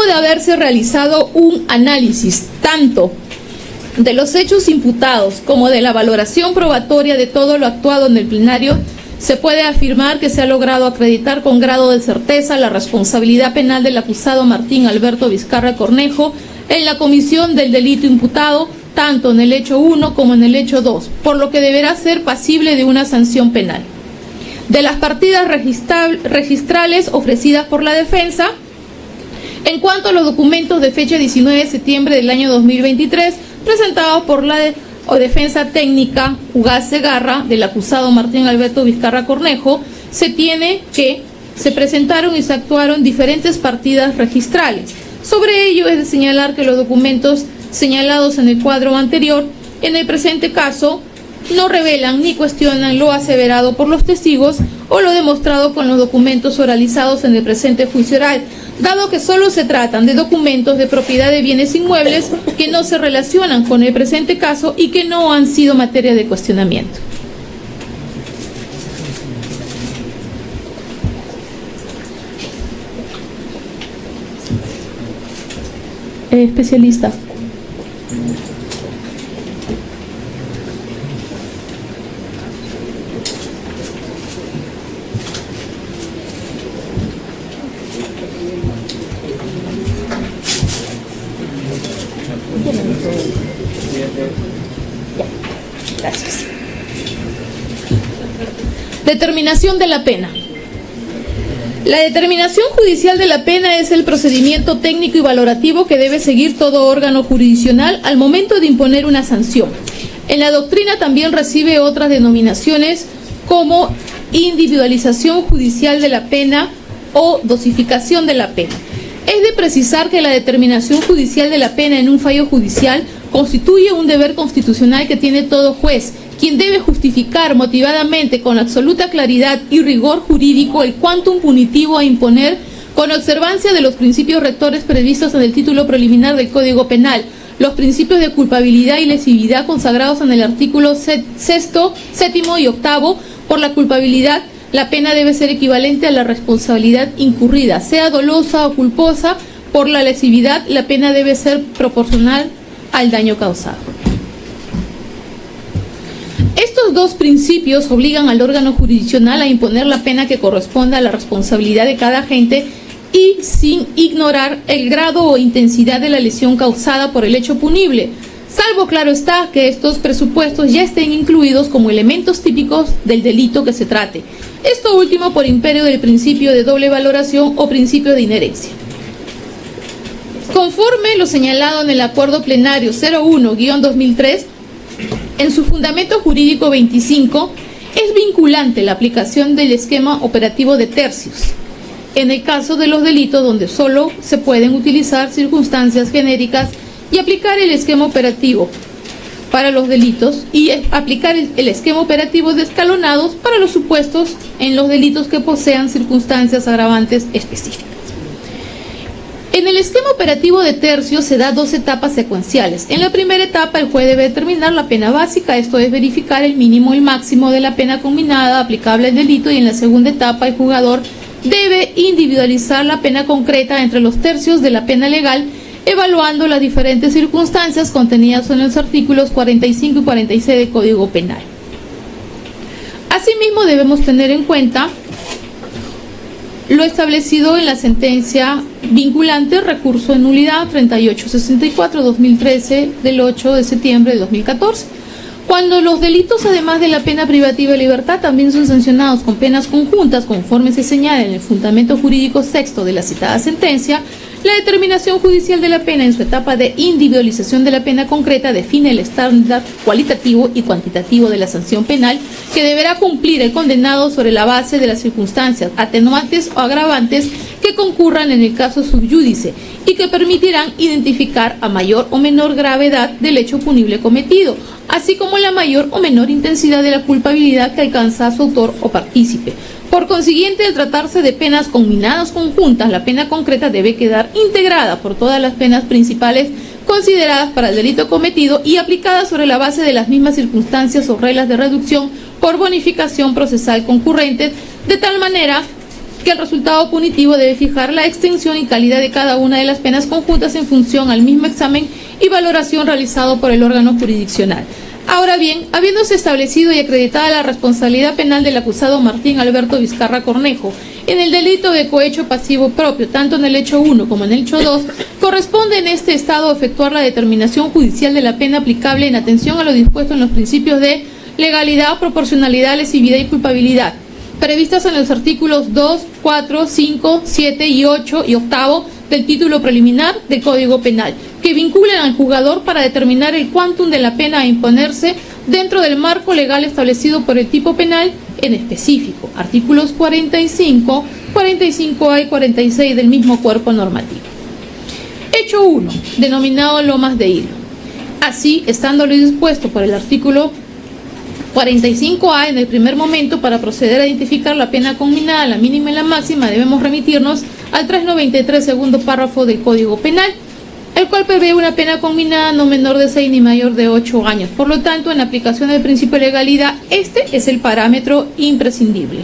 luego de haberse realizado un análisis tanto de los hechos imputados como de la valoración probatoria de todo lo actuado en el plenario, se puede afirmar que se ha logrado acreditar con grado de certeza la responsabilidad penal del acusado Martín Alberto Vizcarra Cornejo en la comisión del delito imputado, tanto en el hecho 1 como en el hecho 2, por lo que deberá ser pasible de una sanción penal. De las partidas registrales ofrecidas por la defensa, en cuanto a los documentos de fecha 19 de septiembre del año 2023, presentados por la defensa técnica Ugaz Segarra del acusado Martín Alberto Vizcarra Cornejo, se tiene que se presentaron y se actuaron diferentes partidas registrales. Sobre ello es de señalar que los documentos señalados en el cuadro anterior, en el presente caso, no revelan ni cuestionan lo aseverado por los testigos o lo demostrado con los documentos oralizados en el presente juicio oral, dado que solo se tratan de documentos de propiedad de bienes inmuebles que no se relacionan con el presente caso y que no han sido materia de cuestionamiento. Especialista. Gracias. Determinación de la pena. La determinación judicial de la pena es el procedimiento técnico y valorativo que debe seguir todo órgano jurisdiccional al momento de imponer una sanción. En la doctrina también recibe otras denominaciones como individualización judicial de la pena o dosificación de la pena. Es de precisar que la determinación judicial de la pena en un fallo judicial constituye un deber constitucional que tiene todo juez, quien debe justificar motivadamente con absoluta claridad y rigor jurídico el quantum punitivo a imponer con observancia de los principios rectores previstos en el título preliminar del Código Penal, los principios de culpabilidad y lesividad consagrados en el artículo 6, 7 y 8. Por la culpabilidad, la pena debe ser equivalente a la responsabilidad incurrida, sea dolosa o culposa. Por la lesividad, la pena debe ser proporcional al daño causado. Estos dos principios obligan al órgano jurisdiccional a imponer la pena que corresponda a la responsabilidad de cada agente y sin ignorar el grado o intensidad de la lesión causada por el hecho punible, salvo, claro está, que estos presupuestos ya estén incluidos como elementos típicos del delito que se trate. Esto último por imperio del principio de doble valoración o principio de inherencia. Conforme lo señalado en el Acuerdo Plenario 01-2003, en su fundamento jurídico 25, es vinculante la aplicación del esquema operativo de tercios, en el caso de los delitos donde solo se pueden utilizar circunstancias genéricas y aplicar el esquema operativo para los delitos y aplicar el esquema operativo de escalonados para los supuestos en los delitos que posean circunstancias agravantes específicas. En el esquema operativo de tercios se da dos etapas secuenciales. En la primera etapa el juez debe determinar la pena básica, esto es verificar el mínimo y máximo de la pena combinada aplicable al delito, y en la segunda etapa el juzgador debe individualizar la pena concreta entre los tercios de la pena legal, evaluando las diferentes circunstancias contenidas en los artículos 45 y 46 del Código Penal. Asimismo, debemos tener en cuenta lo establecido en la sentencia vinculante recurso en nulidad 3864-2013 del 8 de septiembre de 2014. Cuando los delitos, además de la pena privativa de libertad, también son sancionados con penas conjuntas, conforme se señala en el fundamento jurídico sexto de la citada sentencia, la determinación judicial de la pena en su etapa de individualización de la pena concreta define el estándar cualitativo y cuantitativo de la sanción penal que deberá cumplir el condenado sobre la base de las circunstancias atenuantes o agravantes que concurran en el caso subyúdice y que permitirán identificar a mayor o menor gravedad del hecho punible cometido, así como la mayor o menor intensidad de la culpabilidad que alcanza a su autor o partícipe. Por consiguiente, al tratarse de penas combinadas conjuntas, la pena concreta debe quedar integrada por todas las penas principales consideradas para el delito cometido y aplicadas sobre la base de las mismas circunstancias o reglas de reducción por bonificación procesal concurrentes, de tal manera que el resultado punitivo debe fijar la extensión y calidad de cada una de las penas conjuntas en función al mismo examen y valoración realizado por el órgano jurisdiccional. Ahora bien, habiéndose establecido y acreditada la responsabilidad penal del acusado Martín Alberto Vizcarra Cornejo en el delito de cohecho pasivo propio, tanto en el hecho 1 como en el hecho 2, corresponde en este estado efectuar la determinación judicial de la pena aplicable en atención a lo dispuesto en los principios de legalidad, proporcionalidad, lesividad y culpabilidad, previstas en los artículos 2, 4, 5, 7 y 8 y octavo del título preliminar del Código Penal, que vinculan al juzgador para determinar el quantum de la pena a imponerse dentro del marco legal establecido por el tipo penal en específico, artículos 45, 45A y 46 del mismo cuerpo normativo. Hecho 1, denominado lomas de hilo. Así, estando lo dispuesto por el artículo 45A en el primer momento, para proceder a identificar la pena conminada, la mínima y la máxima, debemos remitirnos al 393 segundo párrafo del Código Penal, el cual prevé una pena conminada no menor de 6 ni mayor de 8 años. Por lo tanto, en aplicación del principio de legalidad, este es el parámetro imprescindible.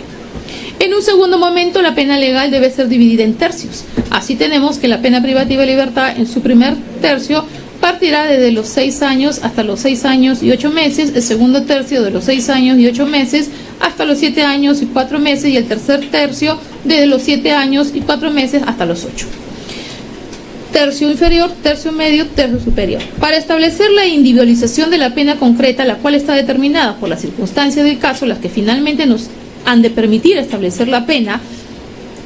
En un segundo momento, la pena legal debe ser dividida en tercios. Así tenemos que la pena privativa de libertad en su primer tercio partirá desde los 6 años hasta los 6 años y 8 meses, el segundo tercio de los 6 años y 8 meses hasta los 7 años y 4 meses y el tercer tercio desde los 7 años y 4 meses hasta los 8. Tercio inferior, tercio medio, tercio superior. Para establecer la individualización de la pena concreta, la cual está determinada por las circunstancias del caso, las que finalmente nos han de permitir establecer la pena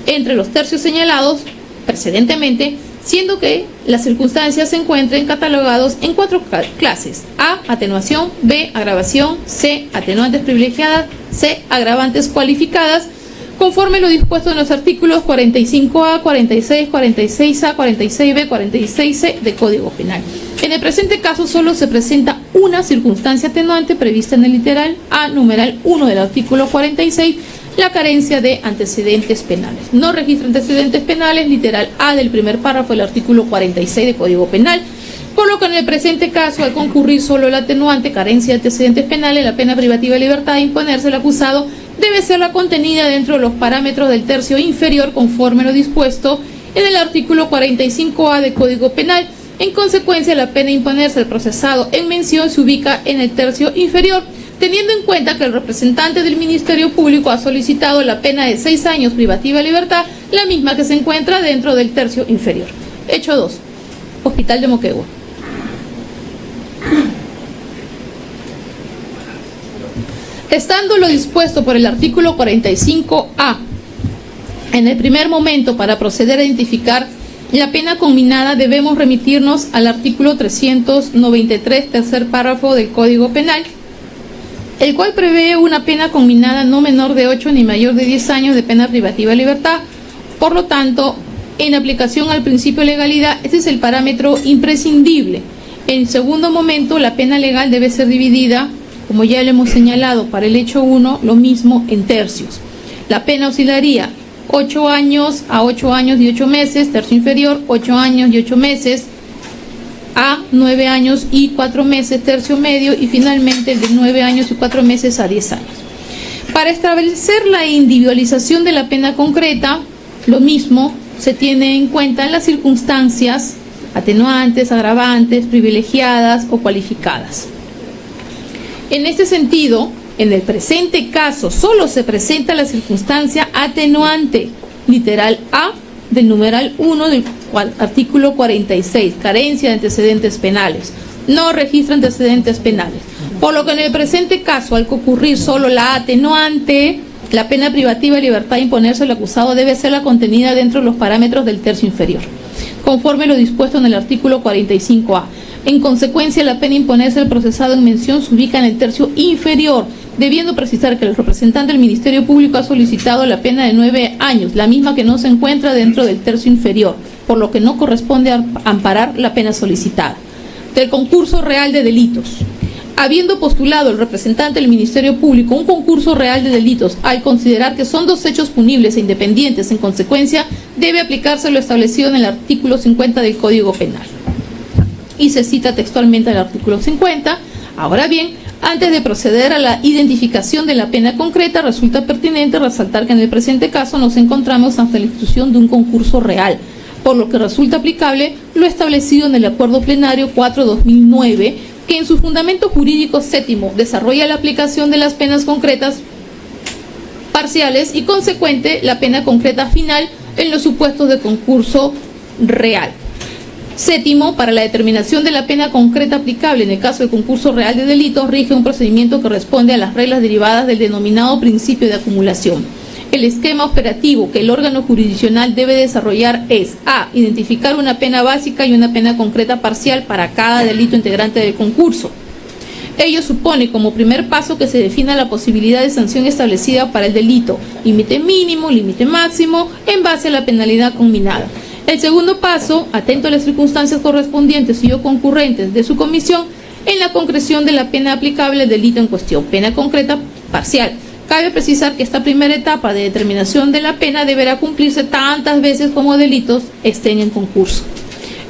entre los tercios señalados precedentemente, siendo que las circunstancias se encuentren catalogados en 4 clases: A, atenuación; B, agravación; C, atenuantes privilegiadas; C, agravantes cualificadas, conforme lo dispuesto en los artículos 45A, 46, 46A, 46B, 46C del Código Penal. En el presente caso solo se presenta una circunstancia atenuante prevista en el literal A, numeral 1 del artículo 46, la carencia de antecedentes penales. No registra antecedentes penales, literal A del primer párrafo del artículo 46 del Código Penal, por lo que en el presente caso, al concurrir solo el atenuante carencia de antecedentes penales, la pena privativa de libertad a imponerse al acusado debe ser la contenida dentro de los parámetros del tercio inferior, conforme lo dispuesto en el artículo 45A del Código Penal. En consecuencia, la pena a imponerse al procesado en mención se ubica en el tercio inferior, teniendo en cuenta que el representante del Ministerio Público ha solicitado la pena de 6 años privativa de libertad, la misma que se encuentra dentro del tercio inferior. Hecho 2. Hospital de Moquegua. Estando lo dispuesto por el artículo 45A en el primer momento, para proceder a identificar la pena conminada, debemos remitirnos al artículo 393, tercer párrafo del Código Penal, el cual prevé una pena conminada no menor de 8 ni mayor de 10 años de pena privativa de libertad. Por lo tanto, en aplicación al principio de legalidad, este es el parámetro imprescindible. En segundo momento, la pena legal debe ser dividida, como ya lo hemos señalado, para el hecho 1, lo mismo en tercios. La pena oscilaría 8 años a 8 años y 8 meses, tercio inferior; 8 años y 8 meses a 9 años y 4 meses, tercio medio; y finalmente el de 9 años y 4 meses a 10 años. Para establecer la individualización de la pena concreta, lo mismo se tiene en cuenta las circunstancias atenuantes, agravantes, privilegiadas o cualificadas. En este sentido, en el presente caso solo se presenta la circunstancia atenuante, literal A del numeral 1 del artículo 46, carencia de antecedentes penales. No registra antecedentes penales. Por lo que en el presente caso, al concurrir solo la atenuante, la pena privativa de libertad a imponerse al acusado debe ser la contenida dentro de los parámetros del tercio inferior, conforme lo dispuesto en el artículo 45A. En consecuencia, la pena a imponerse al procesado en mención se ubica en el tercio inferior, debiendo precisar que el representante del Ministerio Público ha solicitado la pena de 9 años, la misma que no se encuentra dentro del tercio inferior, por lo que no corresponde amparar la pena solicitada. Del concurso real de delitos. Habiendo postulado el representante del Ministerio Público un concurso real de delitos, al considerar que son 2 hechos punibles e independientes, en consecuencia, debe aplicarse lo establecido en el artículo 50 del Código Penal. Y se cita textualmente el artículo 50. Ahora bien, Antes de proceder a la identificación de la pena concreta, resulta pertinente resaltar que en el presente caso nos encontramos ante la institución de un concurso real, por lo que resulta aplicable lo establecido en el Acuerdo Plenario 4/2009, que en su fundamento jurídico séptimo desarrolla la aplicación de las penas concretas parciales y consecuente la pena concreta final en los supuestos de concurso real. Séptimo, para la determinación de la pena concreta aplicable en el caso de concurso real de delitos, rige un procedimiento que responde a las reglas derivadas del denominado principio de acumulación. El esquema operativo que el órgano jurisdiccional debe desarrollar es: a. Identificar una pena básica y una pena concreta parcial para cada delito integrante del concurso. Ello supone como primer paso que se defina la posibilidad de sanción establecida para el delito, límite mínimo, límite máximo, en base a la penalidad conminada. El segundo paso, atento a las circunstancias correspondientes y o concurrentes de su comisión, en la concreción de la pena aplicable al delito en cuestión, pena concreta parcial. Cabe precisar que esta primera etapa de determinación de la pena deberá cumplirse tantas veces como delitos estén en concurso.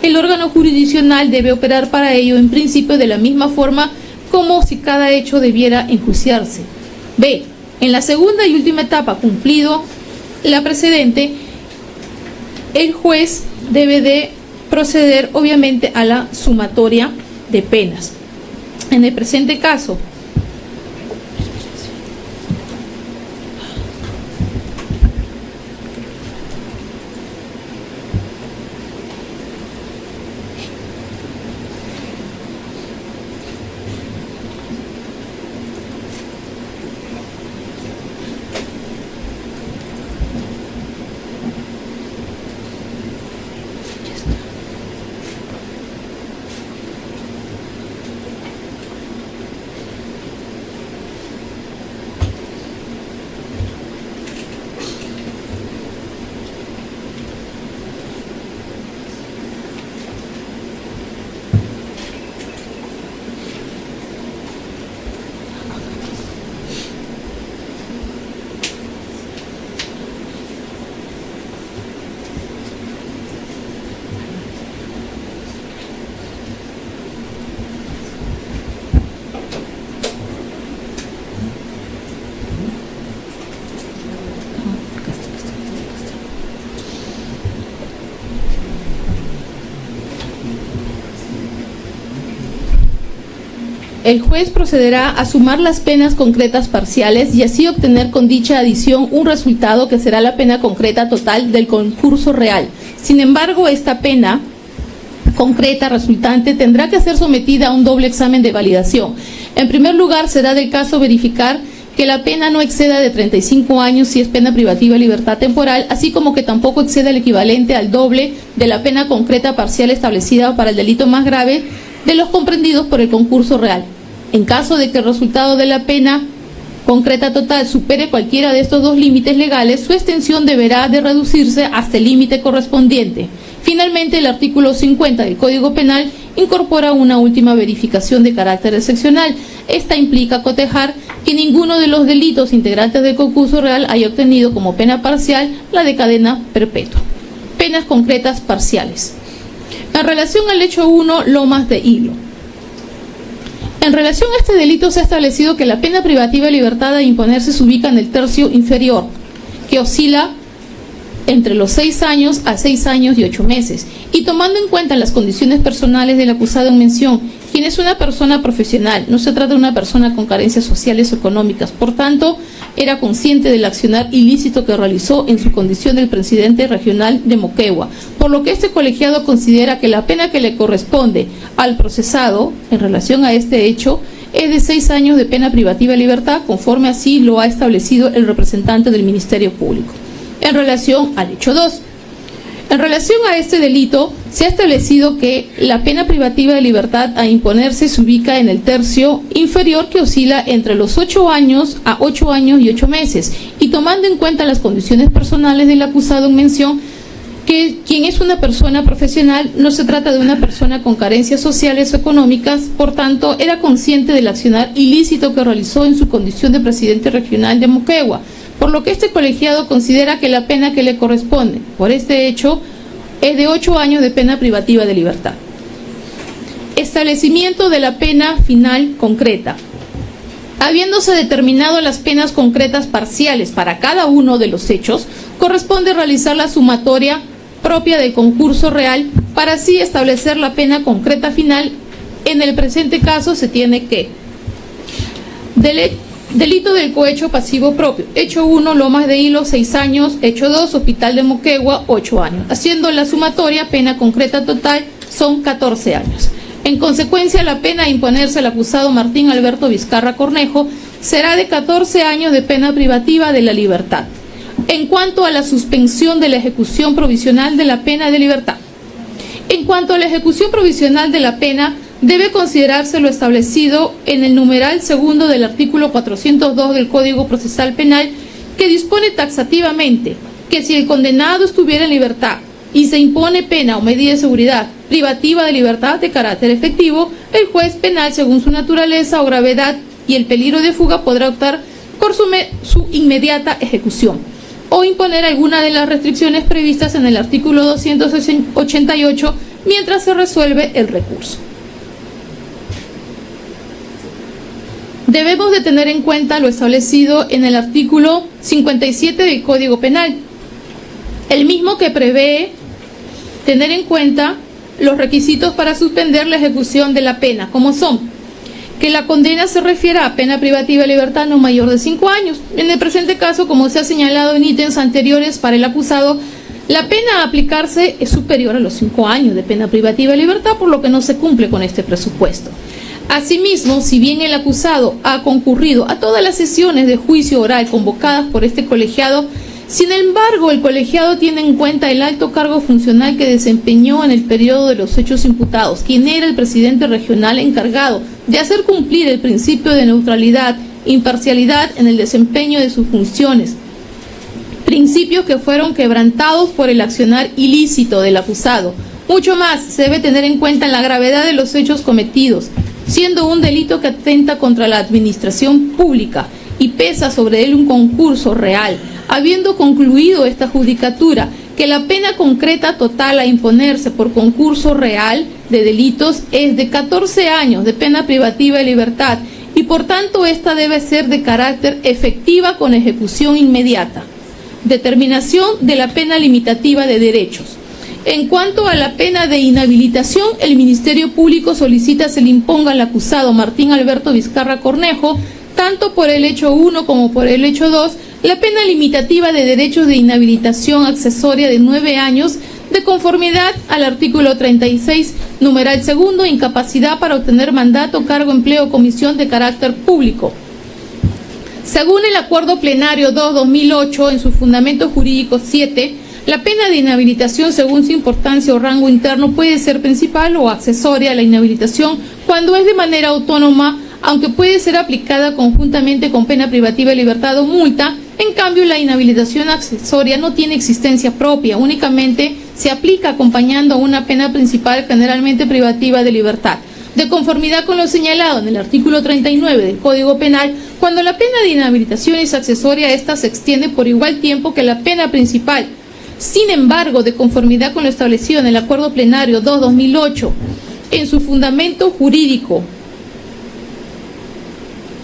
El órgano jurisdiccional debe operar para ello en principio de la misma forma como si cada hecho debiera enjuiciarse. B. En la segunda y última etapa, cumplido la precedente, el juez debe de proceder obviamente a la sumatoria de penas. En el presente caso, el juez procederá a sumar las penas concretas parciales y así obtener con dicha adición un resultado que será la pena concreta total del concurso real. Sin embargo, esta pena concreta resultante tendrá que ser sometida a un doble examen de validación. En primer lugar, será del caso verificar que la pena no exceda de 35 años si es pena privativa de libertad temporal, así como que tampoco exceda el equivalente al doble de la pena concreta parcial establecida para el delito más grave de los comprendidos por el concurso real. En caso de que el resultado de la pena concreta total supere cualquiera de estos dos límites legales, su extensión deberá de reducirse hasta el límite correspondiente. Finalmente, el artículo 50 del Código Penal incorpora una última verificación de carácter excepcional. Esta implica cotejar que ninguno de los delitos integrantes del concurso real haya obtenido como pena parcial la de cadena perpetua. Penas concretas parciales. En relación al hecho 1, lomas de hilo. En relación a este delito se ha establecido que la pena privativa de libertad a imponerse se ubica en el tercio inferior, que oscila entre los 6 años a 6 años y 8 meses, y tomando en cuenta las condiciones personales del acusado en mención, quien es una persona profesional, no se trata de una persona con carencias sociales o económicas, por tanto, era consciente del accionar ilícito que realizó en su condición del presidente regional de Moquegua, por lo que este colegiado considera que la pena que le corresponde al procesado en relación a este hecho es de 6 años de pena privativa de libertad, conforme así lo ha establecido el representante del Ministerio Público. En relación al hecho 2. En relación a este delito, se ha establecido que la pena privativa de libertad a imponerse se ubica en el tercio inferior, que oscila entre los 8 años a 8 años y 8 meses, y tomando en cuenta las condiciones personales del acusado en mención, que quien es una persona profesional, no se trata de una persona con carencias sociales o económicas, por tanto, era consciente del accionar ilícito que realizó en su condición de presidente regional de Moquegua, por lo que este colegiado considera que la pena que le corresponde por este hecho es de 8 años de pena privativa de libertad. Establecimiento de la pena final concreta. Habiéndose determinado las penas concretas parciales para cada uno de los hechos, corresponde realizar la sumatoria propia del concurso real para así establecer la pena concreta final. En el presente caso se tiene que delito del cohecho pasivo propio. Hecho 1, Lomas de Hilo, 6 años. Hecho 2, Hospital de Moquegua, 8 años. Haciendo la sumatoria, pena concreta total son 14 años. En consecuencia, la pena a imponerse al acusado Martín Alberto Vizcarra Cornejo será de 14 años de pena privativa de la libertad. En cuanto a la suspensión de la ejecución provisional de la pena de libertad. En cuanto a la ejecución provisional de la pena, debe considerarse lo establecido en el numeral segundo del artículo 402 del Código Procesal Penal, que dispone taxativamente que si el condenado estuviera en libertad y se impone pena o medida de seguridad privativa de libertad de carácter efectivo, el juez penal, según su naturaleza o gravedad y el peligro de fuga, podrá optar por su inmediata ejecución o imponer alguna de las restricciones previstas en el artículo 288 mientras se resuelve el recurso. Debemos de tener en cuenta lo establecido en el artículo 57 del Código Penal, el mismo que prevé tener en cuenta los requisitos para suspender la ejecución de la pena, como son que la condena se refiera a pena privativa de libertad no mayor de 5 años. En el presente caso, como se ha señalado en ítems anteriores para el acusado, la pena a aplicarse es superior a los 5 años de pena privativa de libertad, por lo que no se cumple con este presupuesto. Asimismo, si bien el acusado ha concurrido a todas las sesiones de juicio oral convocadas por este colegiado, sin embargo, el colegiado tiene en cuenta el alto cargo funcional que desempeñó en el periodo de los hechos imputados, quien era el presidente regional encargado de hacer cumplir el principio de neutralidad, imparcialidad en el desempeño de sus funciones, principios que fueron quebrantados por el accionar ilícito del acusado. Mucho más se debe tener en cuenta la gravedad de los hechos cometidos, siendo un delito que atenta contra la administración pública y pesa sobre él un concurso real. Habiendo concluido esta judicatura que la pena concreta total a imponerse por concurso real de delitos es de 14 años de pena privativa de libertad y por tanto esta debe ser de carácter efectiva con ejecución inmediata. Determinación de la pena limitativa de derechos. En cuanto a la pena de inhabilitación, el Ministerio Público solicita se le imponga al acusado Martín Alberto Vizcarra Cornejo, tanto por el hecho 1 como por el hecho 2, la pena limitativa de derechos de inhabilitación accesoria de 9 años, de conformidad al artículo 36, numeral segundo, incapacidad para obtener mandato, cargo, empleo o comisión de carácter público. Según el Acuerdo Plenario 2/2008, en su fundamento jurídico 7, la pena de inhabilitación, según su importancia o rango interno, puede ser principal o accesoria a la inhabilitación cuando es de manera autónoma, aunque puede ser aplicada conjuntamente con pena privativa de libertad o multa. En cambio, la inhabilitación accesoria no tiene existencia propia, únicamente se aplica acompañando a una pena principal, generalmente privativa de libertad. De conformidad con lo señalado en el artículo 39 del Código Penal, cuando la pena de inhabilitación es accesoria, esta se extiende por igual tiempo que la pena principal. Sin embargo, de conformidad con lo establecido en el Acuerdo Plenario 2/2008, en su fundamento jurídico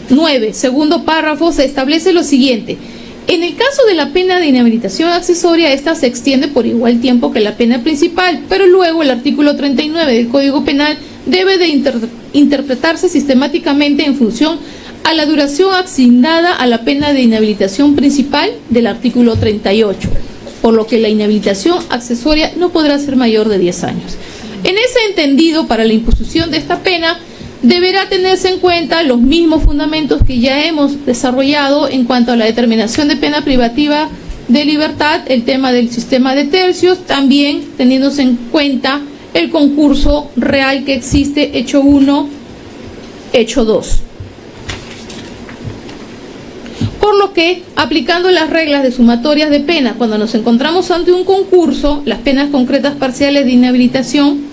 9, segundo párrafo, se establece lo siguiente: en el caso de la pena de inhabilitación accesoria, esta se extiende por igual tiempo que la pena principal, pero luego el artículo 39 del Código Penal debe de interpretarse sistemáticamente en función a la duración asignada a la pena de inhabilitación principal del artículo 38, por lo que la inhabilitación accesoria no podrá ser mayor de 10 años. En ese entendido, para la imposición de esta pena, deberá tenerse en cuenta los mismos fundamentos que ya hemos desarrollado en cuanto a la determinación de pena privativa de libertad, el tema del sistema de tercios, también teniéndose en cuenta el concurso real que existe, hecho 1, hecho 2. Por lo que, aplicando las reglas de sumatorias de pena, cuando nos encontramos ante un concurso, las penas concretas parciales de inhabilitación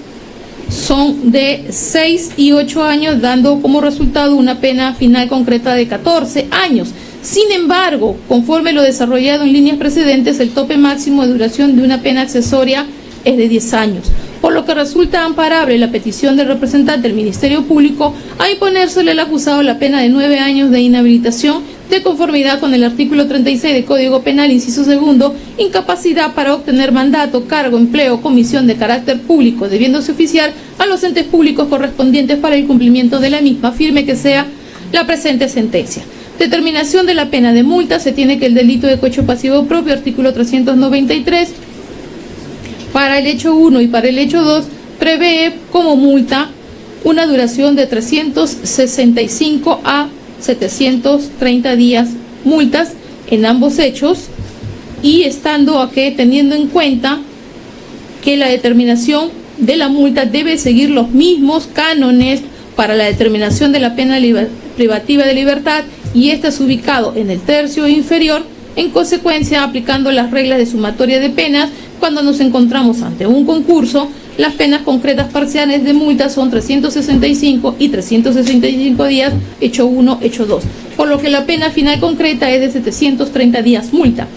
son de 6 y 8 años, dando como resultado una pena final concreta de 14 años. Sin embargo, conforme lo desarrollado en líneas precedentes, el tope máximo de duración de una pena accesoria es de 10 años. por lo que resulta amparable la petición del representante del Ministerio Público a imponérsele al acusado la pena de 9 años de inhabilitación de conformidad con el artículo 36 del Código Penal, inciso segundo, incapacidad para obtener mandato, cargo, empleo o comisión de carácter público, debiéndose oficiar a los entes públicos correspondientes para el cumplimiento de la misma, firme que sea la presente sentencia. Determinación de la pena de multa: se tiene que el delito de cohecho pasivo propio, artículo 393, para el hecho 1 y para el hecho 2, prevé como multa una duración de 365 a 730 días multas en ambos hechos, y estando aquí teniendo en cuenta que la determinación de la multa debe seguir los mismos cánones para la determinación de la pena privativa de libertad, y este es ubicado en el tercio inferior, en consecuencia aplicando las reglas de sumatoria de penas. Cuando nos encontramos ante un concurso, las penas concretas parciales de multa son 365 y 365 días, hecho 1, hecho 2, por lo que la pena final concreta es de 730 días multa.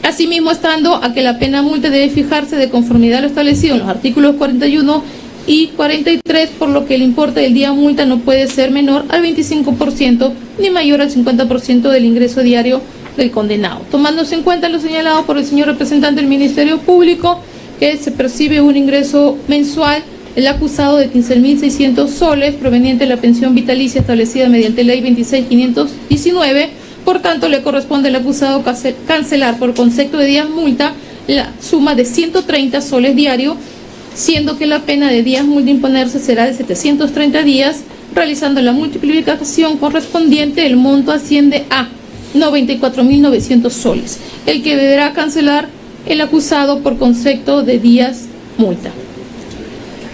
Asimismo, estando a que la pena multa debe fijarse de conformidad a lo establecido en los artículos 41 y 43, por lo que el importe del día multa no puede ser menor al 25% ni mayor al 50% del ingreso diario del condenado. Tomándose en cuenta lo señalado por el señor representante del Ministerio Público, que se percibe un ingreso mensual, el acusado de 15.600 soles proveniente de la pensión vitalicia establecida mediante ley 26.519, por tanto le corresponde al acusado cancelar por concepto de días multa la suma de 130 soles diarios, siendo que la pena de días multa imponerse será de 730 días, realizando la multiplicación correspondiente. El monto asciende a 94.900 soles, el que deberá cancelar el acusado por concepto de días multa.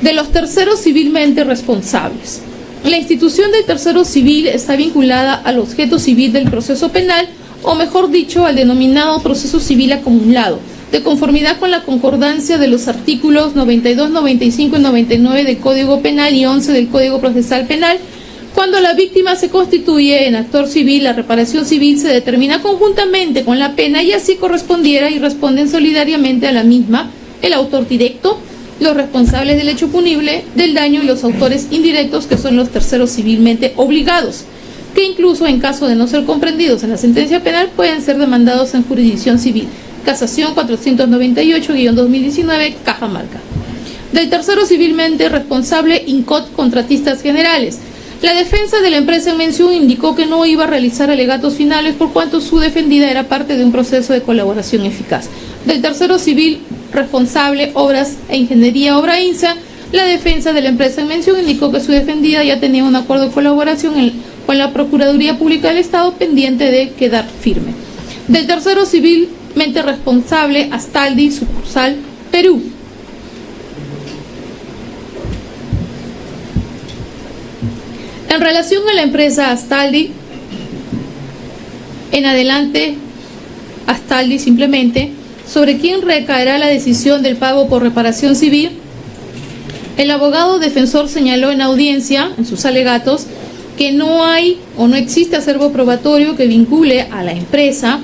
De los terceros civilmente responsables. La institución del tercero civil está vinculada al objeto civil del proceso penal, o mejor dicho, al denominado proceso civil acumulado, de conformidad con la concordancia de los artículos 92, 95 y 99 del Código Penal y 11 del Código Procesal Penal. Cuando la víctima se constituye en actor civil, la reparación civil se determina conjuntamente con la pena, y así correspondiera y responden solidariamente a la misma el autor directo, los responsables del hecho punible del daño y los autores indirectos, que son los terceros civilmente obligados, que incluso en caso de no ser comprendidos en la sentencia penal pueden ser demandados en jurisdicción civil. Casación 498-2019, Cajamarca. Del tercero civilmente responsable, INCOT, Contratistas Generales. La defensa de la empresa en mención indicó que no iba a realizar alegatos finales por cuanto su defendida era parte de un proceso de colaboración eficaz. Del tercero civil responsable, Obras e Ingeniería Obrainsa, la defensa de la empresa en mención indicó que su defendida ya tenía un acuerdo de colaboración con la Procuraduría Pública del Estado pendiente de quedar firme. Del tercero civilmente responsable, Astaldi, sucursal Perú. En relación a la empresa Astaldi, en adelante, Astaldi simplemente, sobre quién recaerá la decisión del pago por reparación civil, el abogado defensor señaló en audiencia, en sus alegatos, que no hay o no existe acervo probatorio que vincule a la empresa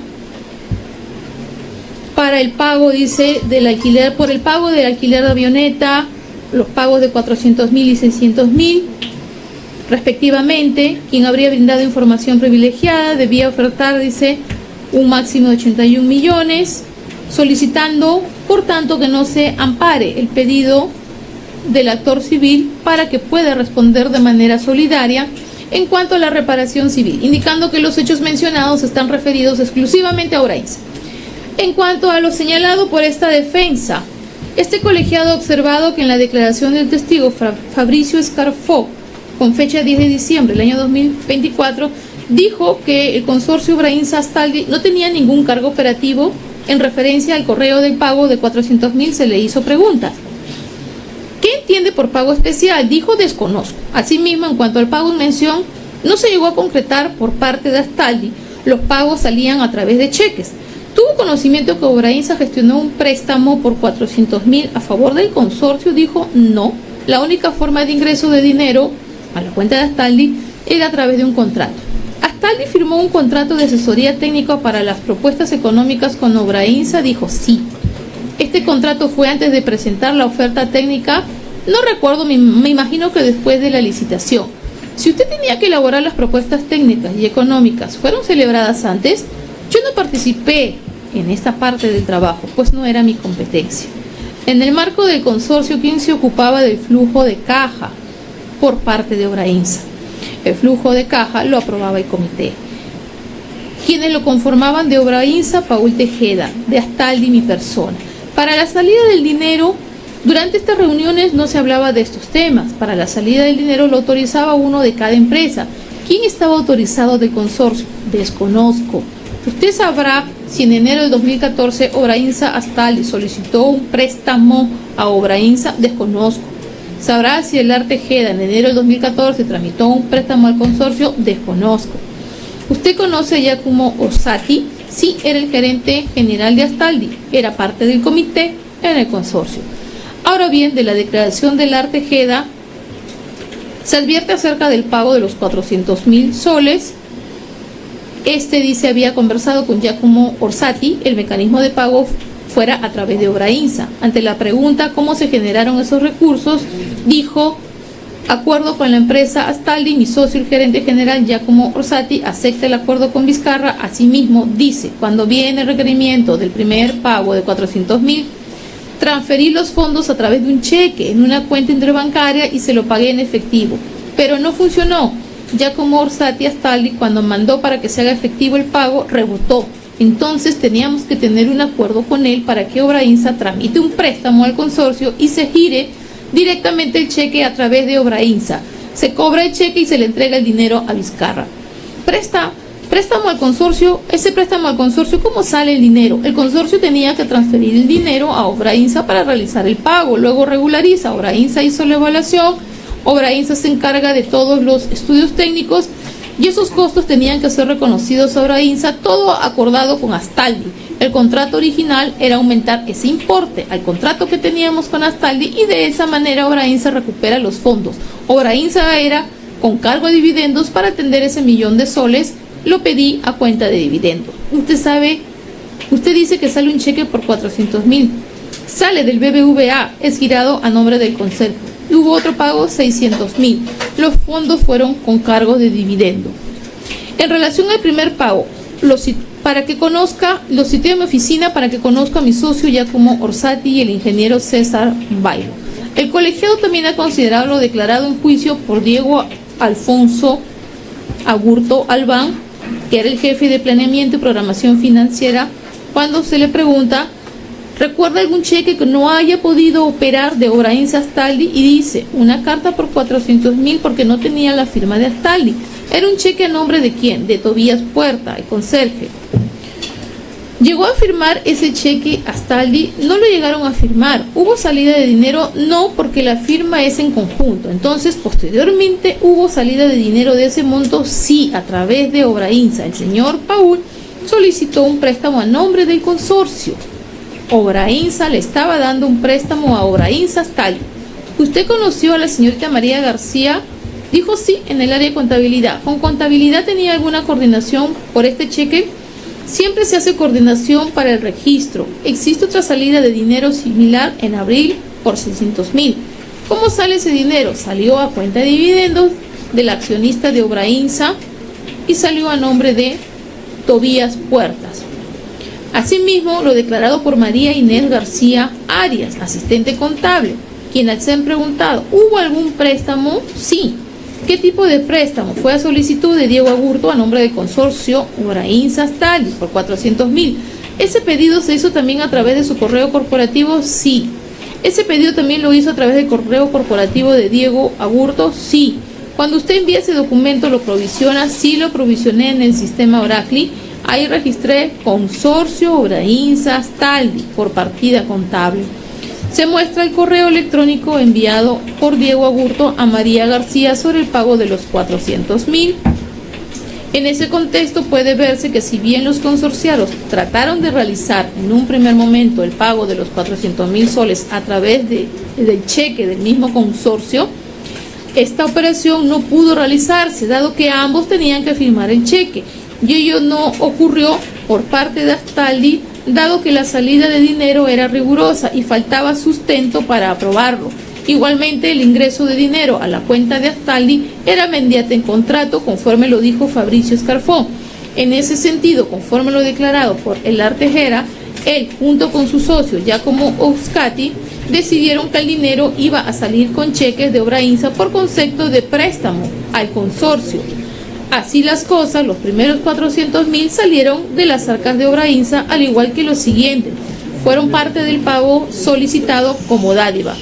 para el pago, dice, del alquiler, por el pago del alquiler de avioneta, los pagos de 400.000 y 600.000, respectivamente. Quien habría brindado información privilegiada debía ofertar, dice, un máximo de 81 millones, solicitando, por tanto, que no se ampare el pedido del actor civil para que pueda responder de manera solidaria en cuanto a la reparación civil, indicando que los hechos mencionados están referidos exclusivamente a Obrainsa. En cuanto a lo señalado por esta defensa, este colegiado ha observado que en la declaración del testigo Fabricio Escarfó, con fecha 10 de diciembre del año 2024, dijo que el consorcio Obrainsa Astaldi no tenía ningún cargo operativo. En referencia al correo del pago de 400.000 se le hizo preguntas. ¿Qué entiende por pago especial? Dijo: desconozco. Asimismo, en cuanto al pago en mención, no se llegó a concretar por parte de Astaldi. Los pagos salían a través de cheques. ¿Tuvo conocimiento que Obrainsa gestionó un préstamo por 400.000 a favor del consorcio? Dijo: no. La única forma de ingreso de dinero a la cuenta de Astaldi era a través de un contrato. Astaldi firmó un contrato de asesoría técnica para las propuestas económicas con Obrainsa. Dijo: sí. Este contrato fue antes de presentar la oferta técnica. No recuerdo, me imagino que después de la licitación. Si usted tenía que elaborar las propuestas técnicas y económicas, ¿fueron celebradas antes? Yo no participé en esta parte del trabajo, pues no era mi competencia. En el marco del consorcio, ¿quién se ocupaba del flujo de caja por parte de Obrainsa? El flujo de caja lo aprobaba el comité. Quienes lo conformaban de Obrainsa, Paul Tejeda, de Astaldi, mi persona. Para la salida del dinero, durante estas reuniones no se hablaba de estos temas. Para la salida del dinero lo autorizaba uno de cada empresa. ¿Quién estaba autorizado del consorcio? Desconozco. Usted sabrá si en enero de 2014 Obrainsa Astaldi solicitó un préstamo a Obrainsa. Desconozco. Sabrá si el Tejeda en enero del 2014 tramitó un préstamo al consorcio. Desconozco. ¿Usted conoce a Giacomo Orsatti? Sí, era el gerente general de Astaldi. Era parte del comité en el consorcio. Ahora bien, de la declaración del Tejeda se advierte acerca del pago de los 400.000 soles. Este dice había conversado con Giacomo Orsatti, el mecanismo de pago fuera a través de Obrainsa. Ante la pregunta cómo se generaron esos recursos, dijo: acuerdo con la empresa Astaldi, mi socio, el gerente general Giacomo Orsatti, acepta el acuerdo con Vizcarra. Asimismo, dice, cuando viene el requerimiento del primer pago de 400.000, transferí los fondos a través de un cheque en una cuenta interbancaria y se lo pagué en efectivo. Pero no funcionó. Giacomo Orsatti Astaldi, cuando mandó para que se haga efectivo el pago, rebotó. Entonces teníamos que tener un acuerdo con él para que Obrainsa tramite un préstamo al consorcio y se gire directamente el cheque a través de Obrainsa. Se cobra el cheque y se le entrega el dinero a Vizcarra. Préstamo al consorcio. Ese préstamo al consorcio, ¿cómo sale el dinero? El consorcio tenía que transferir el dinero a Obrainsa para realizar el pago. Luego regulariza. Obrainsa hizo la evaluación. Obrainsa se encarga de todos los estudios técnicos y esos costos tenían que ser reconocidos a Obrainsa, todo acordado con Astaldi. El contrato original era aumentar ese importe al contrato que teníamos con Astaldi y de esa manera Obrainsa recupera los fondos. Obrainsa era con cargo a dividendos. Para atender ese millón de soles lo pedí a cuenta de dividendos. Usted dice que sale un cheque por 400.000, sale del BBVA, es girado a nombre del conserje. Y hubo otro pago, 600.000. Los fondos fueron con cargo de dividendo. En relación al primer pago, lo cité en mi oficina para que conozca a mi socio Giacomo Orsatti y el ingeniero César Bailo. El colegiado también ha considerado lo declarado en juicio por Diego Alfonso Agurto Albán, que era el jefe de planeamiento y programación financiera. Cuando se le pregunta, ¿recuerda algún cheque que no haya podido operar de Obrainsa Astaldi? Y dice, una carta por 400.000 porque no tenía la firma de Astaldi. ¿Era un cheque a nombre de quién? De Tobías Puerta, el conserje. ¿Llegó a firmar ese cheque Astaldi? No lo llegaron a firmar. ¿Hubo salida de dinero? No, porque la firma es en conjunto. Entonces, posteriormente, ¿hubo salida de dinero de ese monto? Sí, a través de Obrainsa. El señor Paul solicitó un préstamo a nombre del consorcio. Obrainsa le estaba dando un préstamo a Obrainsa Astaldi. ¿Usted conoció a la señorita María García? Dijo sí, en el área de contabilidad. ¿Con contabilidad tenía alguna coordinación por este cheque? Siempre se hace coordinación para el registro. Existe otra salida de dinero similar en abril por 600.000. ¿Cómo sale ese dinero? Salió a cuenta de dividendos del accionista de Obrainsa y salió a nombre de Tobías Puertas. Asimismo, lo declarado por María Inés García Arias, asistente contable, quien al ser preguntado, ¿hubo algún préstamo? Sí. ¿Qué tipo de préstamo? Fue a solicitud de Diego Agurto a nombre del consorcio Obrainsa Astaldi por 400.000. ¿Ese pedido se hizo también a través de su correo corporativo? Sí. ¿Ese pedido también lo hizo a través del correo corporativo de Diego Agurto? Sí. Cuando usted envía ese documento, ¿lo provisiona? Sí, lo provisioné en el sistema Oracle. Ahí registré consorcio Obrainsa Astaldi por partida contable. Se muestra el correo electrónico enviado por Diego Agurto a María García sobre el pago de los 400.000. En ese contexto puede verse que si bien los consorciados trataron de realizar en un primer momento el pago de los 400.000 soles a través del cheque del mismo consorcio, esta operación no pudo realizarse, dado que ambos tenían que firmar el cheque, y ello no ocurrió por parte de Astaldi dado que la salida de dinero era rigurosa y faltaba sustento para aprobarlo. Igualmente, el ingreso de dinero a la cuenta de Astaldi era mediante contrato, conforme lo dijo Fabricio Escarfón. En ese sentido, conforme lo declarado por Elar Tejera, él, junto con su socio Giacomo Oscati, decidieron que el dinero iba a salir con cheques de Obrainsa por concepto de préstamo al consorcio. Así las cosas, los primeros 400.000 salieron de las arcas de Obrainsa, al igual que los siguientes. Fueron parte del pago solicitado como dádiva.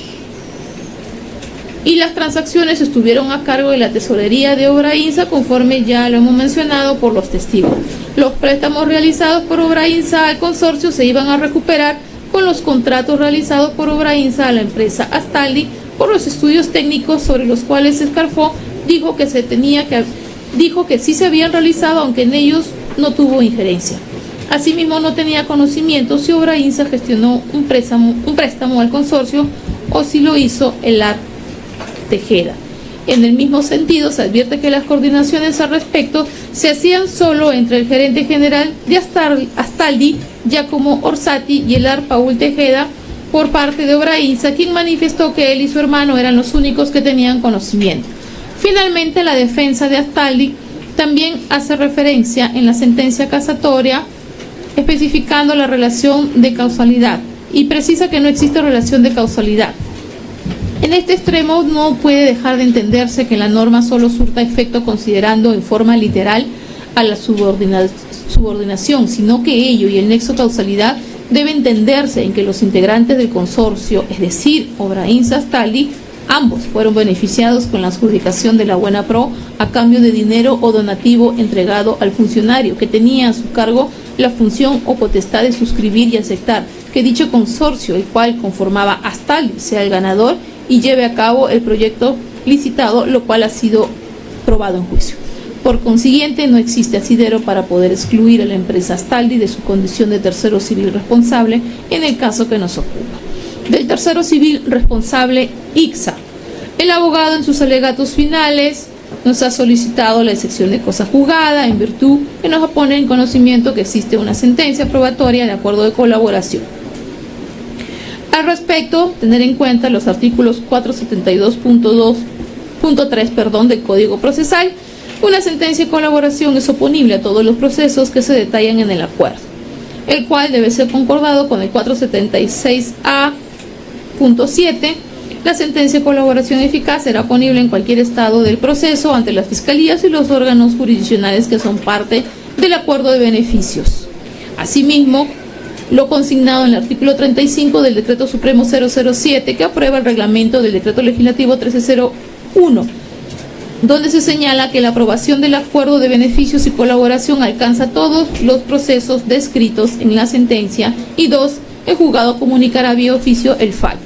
Y las transacciones estuvieron a cargo de la tesorería de Obrainsa, conforme ya lo hemos mencionado por los testigos. Los préstamos realizados por Obrainsa al consorcio se iban a recuperar con los contratos realizados por Obrainsa a la empresa Astaldi por los estudios técnicos sobre los cuales Escarfón dijo que sí se habían realizado, aunque en ellos no tuvo injerencia. Asimismo, no tenía conocimiento si Obrainsa gestionó un préstamo al consorcio o si lo hizo Elar Tejera. En el mismo sentido, se advierte que las coordinaciones al respecto se hacían solo entre el gerente general de Astaldi, Giacomo Orsatti, y Elar Paul Tejeda, por parte de Obrainsa, quien manifestó que él y su hermano eran los únicos que tenían conocimiento. Finalmente, la defensa de Astaldi también hace referencia en la sentencia casatoria, especificando la relación de causalidad, y precisa que no existe relación de causalidad. En este extremo no puede dejar de entenderse que la norma solo surta efecto considerando en forma literal a la subordinación, sino que ello y el nexo causalidad debe entenderse en que los integrantes del consorcio, es decir, Obrainsa Astaldi, ambos fueron beneficiados con la adjudicación de la buena pro a cambio de dinero o donativo entregado al funcionario que tenía a su cargo la función o potestad de suscribir y aceptar que dicho consorcio, el cual conformaba Astaldi, sea el ganador y lleve a cabo el proyecto licitado, lo cual ha sido probado en juicio. Por consiguiente, no existe asidero para poder excluir a la empresa Astaldi de su condición de tercero civil responsable en el caso que nos ocupa. Del tercero civil responsable, ICSA. El abogado en sus alegatos finales nos ha solicitado la excepción de cosa juzgada en virtud que nos pone en conocimiento que existe una sentencia probatoria de acuerdo de colaboración. Al respecto, tener en cuenta los artículos 472.3 del Código Procesal. Una sentencia de colaboración es oponible a todos los procesos que se detallan en el acuerdo, el cual debe ser concordado con el 476A.7. La sentencia de colaboración eficaz será oponible en cualquier estado del proceso ante las fiscalías y los órganos jurisdiccionales que son parte del acuerdo de beneficios. Asimismo, lo consignado en el artículo 35 del Decreto Supremo 007, que aprueba el reglamento del Decreto Legislativo 1301, donde se señala que la aprobación del acuerdo de beneficios y colaboración alcanza todos los procesos descritos en la sentencia, y 2. El juzgado comunicará vía oficio el fallo.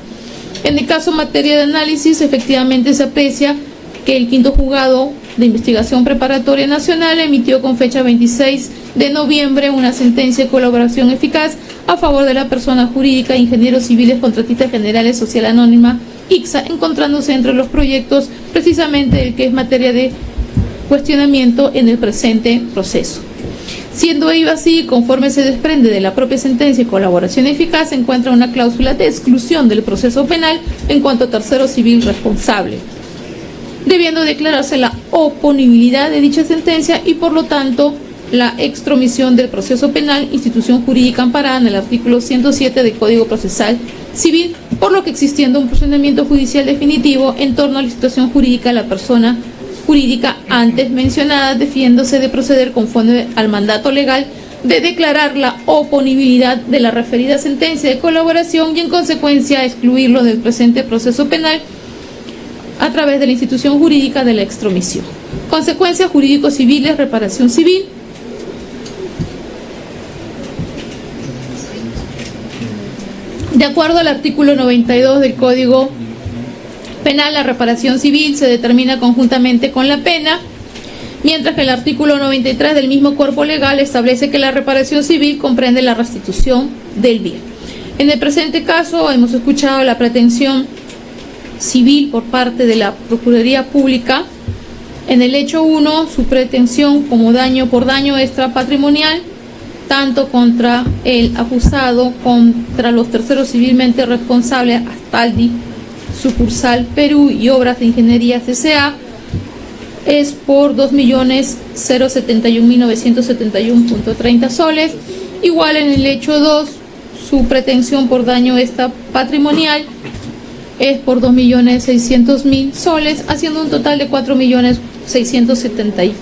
En el caso materia de análisis, efectivamente se aprecia que el quinto juzgado de investigación preparatoria nacional emitió con fecha 26 de noviembre una sentencia de colaboración eficaz a favor de la persona jurídica Ingenieros Civiles Contratistas Generales Social Anónima ICSA, encontrándose entre los proyectos precisamente el que es materia de cuestionamiento en el presente proceso. Siendo ello así, conforme se desprende de la propia sentencia de colaboración eficaz, se encuentra una cláusula de exclusión del proceso penal en cuanto a tercero civil responsable, debiendo declararse la oponibilidad de dicha sentencia y por lo tanto la extromisión del proceso penal, institución jurídica amparada en el artículo 107 del Código Procesal Civil, por lo que existiendo un procedimiento judicial definitivo en torno a la situación jurídica de la persona jurídica antes mencionada, defiéndose de proceder conforme al mandato legal de declarar la oponibilidad de la referida sentencia de colaboración y en consecuencia excluirlo del presente proceso penal a través de la institución jurídica de la extromisión. Consecuencias jurídicos civiles, reparación civil. De acuerdo al artículo 92 del Código Penal, la reparación civil se determina conjuntamente con la pena, mientras que el artículo 93 del mismo cuerpo legal establece que la reparación civil comprende la restitución del bien. En el presente caso hemos escuchado la pretensión civil por parte de la Procuraduría Pública. En el hecho 1, su pretensión como daño por daño extrapatrimonial, tanto contra el acusado, contra los terceros civilmente responsables, Astaldi, sucursal Perú y Obras de Ingeniería S.A., es por 2.071.971.30 soles. Igual en el hecho 2, su pretensión por daño patrimonial es por 2.600.000 soles, haciendo un total de 4.671.000.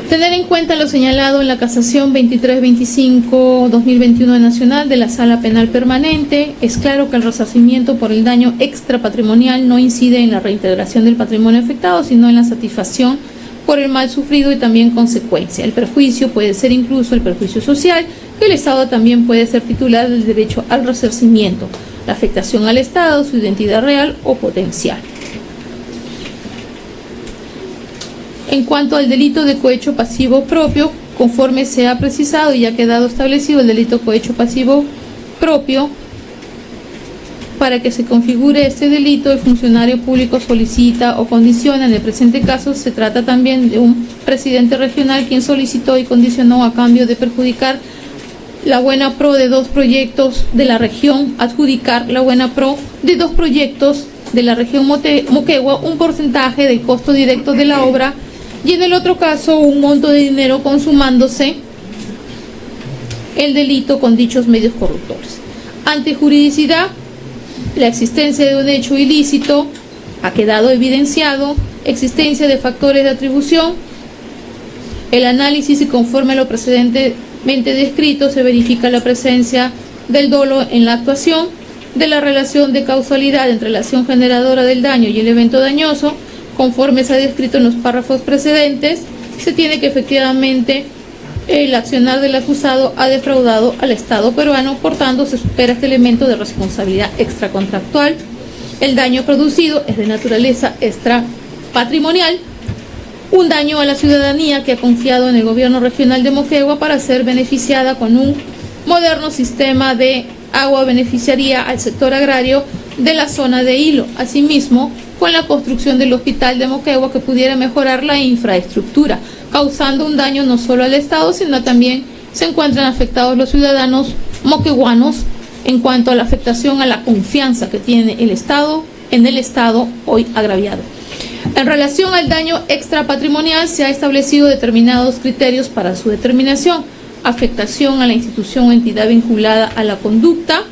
Tener en cuenta lo señalado en la casación 2325-2021 nacional de la Sala Penal Permanente, es claro que el resarcimiento por el daño extrapatrimonial no incide en la reintegración del patrimonio afectado, sino en la satisfacción por el mal sufrido y también consecuencia. El perjuicio puede ser incluso el perjuicio social, que el Estado también puede ser titular del derecho al resarcimiento, la afectación al Estado, su identidad real o potencial. En cuanto al delito de cohecho pasivo propio, conforme se ha precisado y ha quedado establecido el delito cohecho pasivo propio, para que se configure este delito, el funcionario público solicita o condiciona. En el presente caso se trata también de un presidente regional quien solicitó y condicionó a cambio de perjudicar la buena pro de 2 proyectos de la región, adjudicar la buena pro de 2 proyectos de la región Moquegua un porcentaje del costo directo de la obra, y en el otro caso un monto de dinero, consumándose el delito con dichos medios corruptores. Ante juridicidad, la existencia de un hecho ilícito ha quedado evidenciado, existencia de factores de atribución, el análisis, y conforme a lo precedentemente descrito se verifica la presencia del dolo en la actuación, de la relación de causalidad entre la acción generadora del daño y el evento dañoso, conforme se ha descrito en los párrafos precedentes. Se tiene que efectivamente el accionar del acusado ha defraudado al Estado peruano, por tanto se supera este elemento de responsabilidad extracontractual. El daño producido es de naturaleza extrapatrimonial, un daño a la ciudadanía que ha confiado en el gobierno regional de Moquegua para ser beneficiada con un moderno sistema de agua, beneficiaría al sector agrario de la zona de Hilo. Asimismo, con la construcción del hospital de Moquegua, que pudiera mejorar la infraestructura, causando un daño no solo al Estado, sino también se encuentran afectados los ciudadanos moqueguanos en cuanto a la afectación a la confianza que tiene el Estado en el Estado hoy agraviado. En relación al daño extrapatrimonial, se ha establecido determinados criterios para su determinación: afectación a la institución o entidad vinculada a la conducta,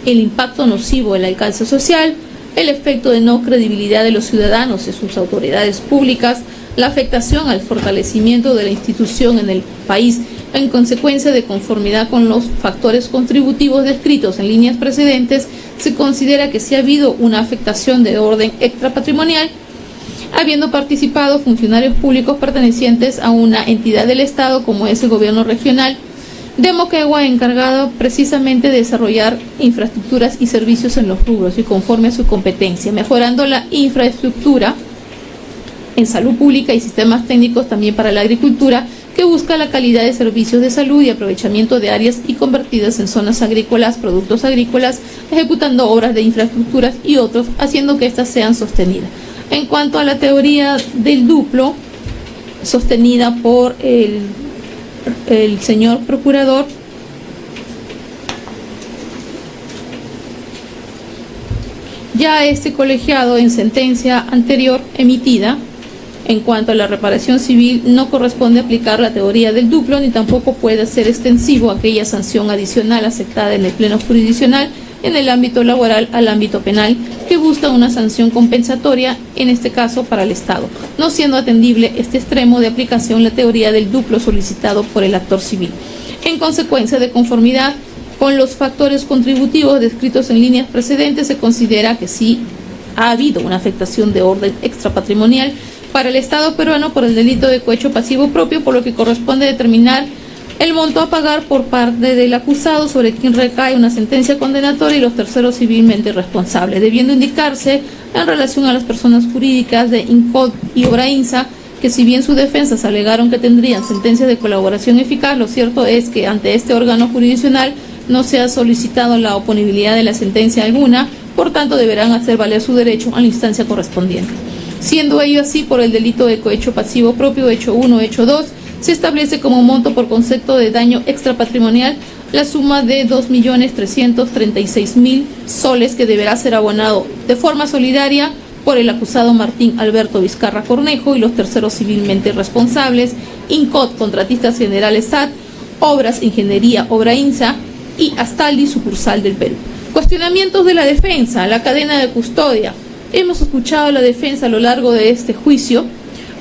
el impacto nocivo del alcance social, el efecto de no credibilidad de los ciudadanos y sus autoridades públicas, la afectación al fortalecimiento de la institución en el país en consecuencia de conformidad con los factores contributivos descritos en líneas precedentes. Se considera que si ha habido una afectación de orden extrapatrimonial, habiendo participado funcionarios públicos pertenecientes a una entidad del Estado, como es el gobierno regional de Moquegua, encargado precisamente de desarrollar infraestructuras y servicios en los rubros y conforme a su competencia, mejorando la infraestructura en salud pública y sistemas técnicos también para la agricultura, que busca la calidad de servicios de salud y aprovechamiento de áreas y convertidas en zonas agrícolas, productos agrícolas, ejecutando obras de infraestructuras y otros, haciendo que éstas sean sostenidas. En cuanto a la teoría del duplo, sostenida por el señor procurador, ya este colegiado en sentencia anterior emitida en cuanto a la reparación civil no corresponde aplicar la teoría del duplo, ni tampoco puede ser extensivo aquella sanción adicional aceptada en el pleno jurisdiccional en el ámbito laboral al ámbito penal, que busca una sanción compensatoria, en este caso para el Estado, no siendo atendible este extremo de aplicación la teoría del duplo solicitado por el actor civil. En consecuencia, de conformidad con los factores contributivos descritos en líneas precedentes, se considera que sí ha habido una afectación de orden extrapatrimonial para el Estado peruano por el delito de cohecho pasivo propio, por lo que corresponde determinar el monto a pagar por parte del acusado, sobre quien recae una sentencia condenatoria, y los terceros civilmente responsables, debiendo indicarse en relación a las personas jurídicas de INCOD y Obrainsa que, si bien sus defensas alegaron que tendrían sentencias de colaboración eficaz, lo cierto es que ante este órgano jurisdiccional no se ha solicitado la oponibilidad de la sentencia alguna, por tanto deberán hacer valer su derecho a la instancia correspondiente. Siendo ello así, por el delito de cohecho pasivo propio, hecho 1, hecho 2, se establece como monto por concepto de daño extrapatrimonial la suma de 2.336.000 soles que deberá ser abonado de forma solidaria por el acusado Martín Alberto Vizcarra Cornejo y los terceros civilmente responsables, INCOT, Contratistas Generales SAT, Obras, Ingeniería, Obrainsa y Astaldi, sucursal del Perú. Cuestionamientos de la defensa, la cadena de custodia. Hemos escuchado a la defensa a lo largo de este juicio.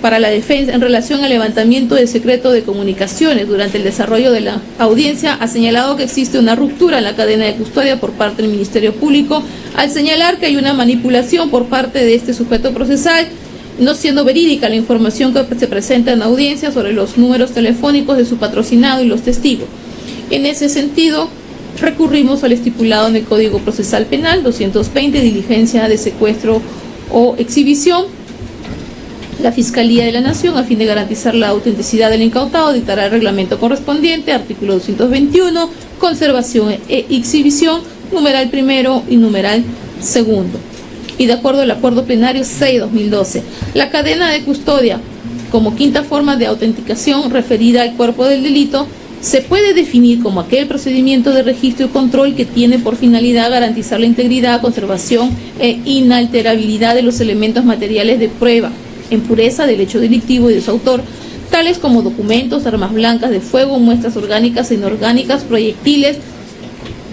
Para la defensa, en relación al levantamiento del secreto de comunicaciones durante el desarrollo de la audiencia, ha señalado que existe una ruptura en la cadena de custodia por parte del Ministerio Público, al señalar que hay una manipulación por parte de este sujeto procesal, no siendo verídica la información que se presenta en la audiencia sobre los números telefónicos de su patrocinado y los testigos. En ese sentido, recurrimos al estipulado en el Código Procesal Penal 220, diligencia de secuestro o exhibición. La Fiscalía de la Nación, a fin de garantizar la autenticidad del incautado, dictará el reglamento correspondiente, artículo 221, conservación e exhibición, numeral primero y numeral segundo. Y de acuerdo al Acuerdo Plenario 6/2012, la cadena de custodia, como quinta forma de autenticación referida al cuerpo del delito, se puede definir como aquel procedimiento de registro y control que tiene por finalidad garantizar la integridad, conservación e inalterabilidad de los elementos materiales de prueba en pureza del hecho delictivo y de su autor, tales como documentos, armas blancas de fuego, muestras orgánicas e inorgánicas, proyectiles,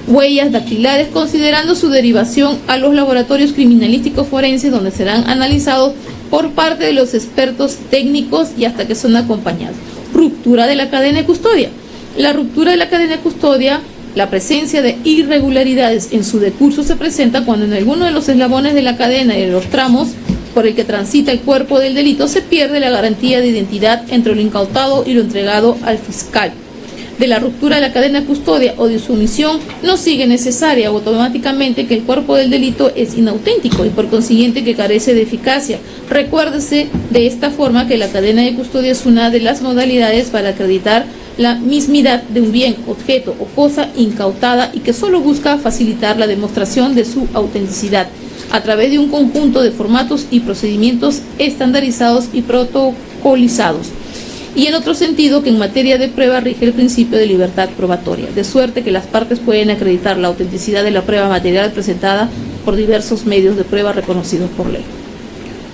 huellas dactilares, considerando su derivación a los laboratorios criminalísticos forenses, donde serán analizados por parte de los expertos técnicos y hasta que son acompañados. Ruptura de la cadena de custodia. La ruptura de la cadena de custodia, la presencia de irregularidades en su decurso se presenta cuando en alguno de los eslabones de la cadena y de los tramos por el que transita el cuerpo del delito se pierde la garantía de identidad entre lo incautado y lo entregado al fiscal. De la ruptura de la cadena de custodia o de su omisión no sigue necesaria o automáticamente que el cuerpo del delito es inauténtico y por consiguiente que carece de eficacia. Recuérdese de esta forma que la cadena de custodia es una de las modalidades para acreditar la mismidad de un bien, objeto o cosa incautada y que solo busca facilitar la demostración de su autenticidad a través de un conjunto de formatos y procedimientos estandarizados y protocolizados. Y en otro sentido, que en materia de prueba rige el principio de libertad probatoria, de suerte que las partes pueden acreditar la autenticidad de la prueba material presentada por diversos medios de prueba reconocidos por ley.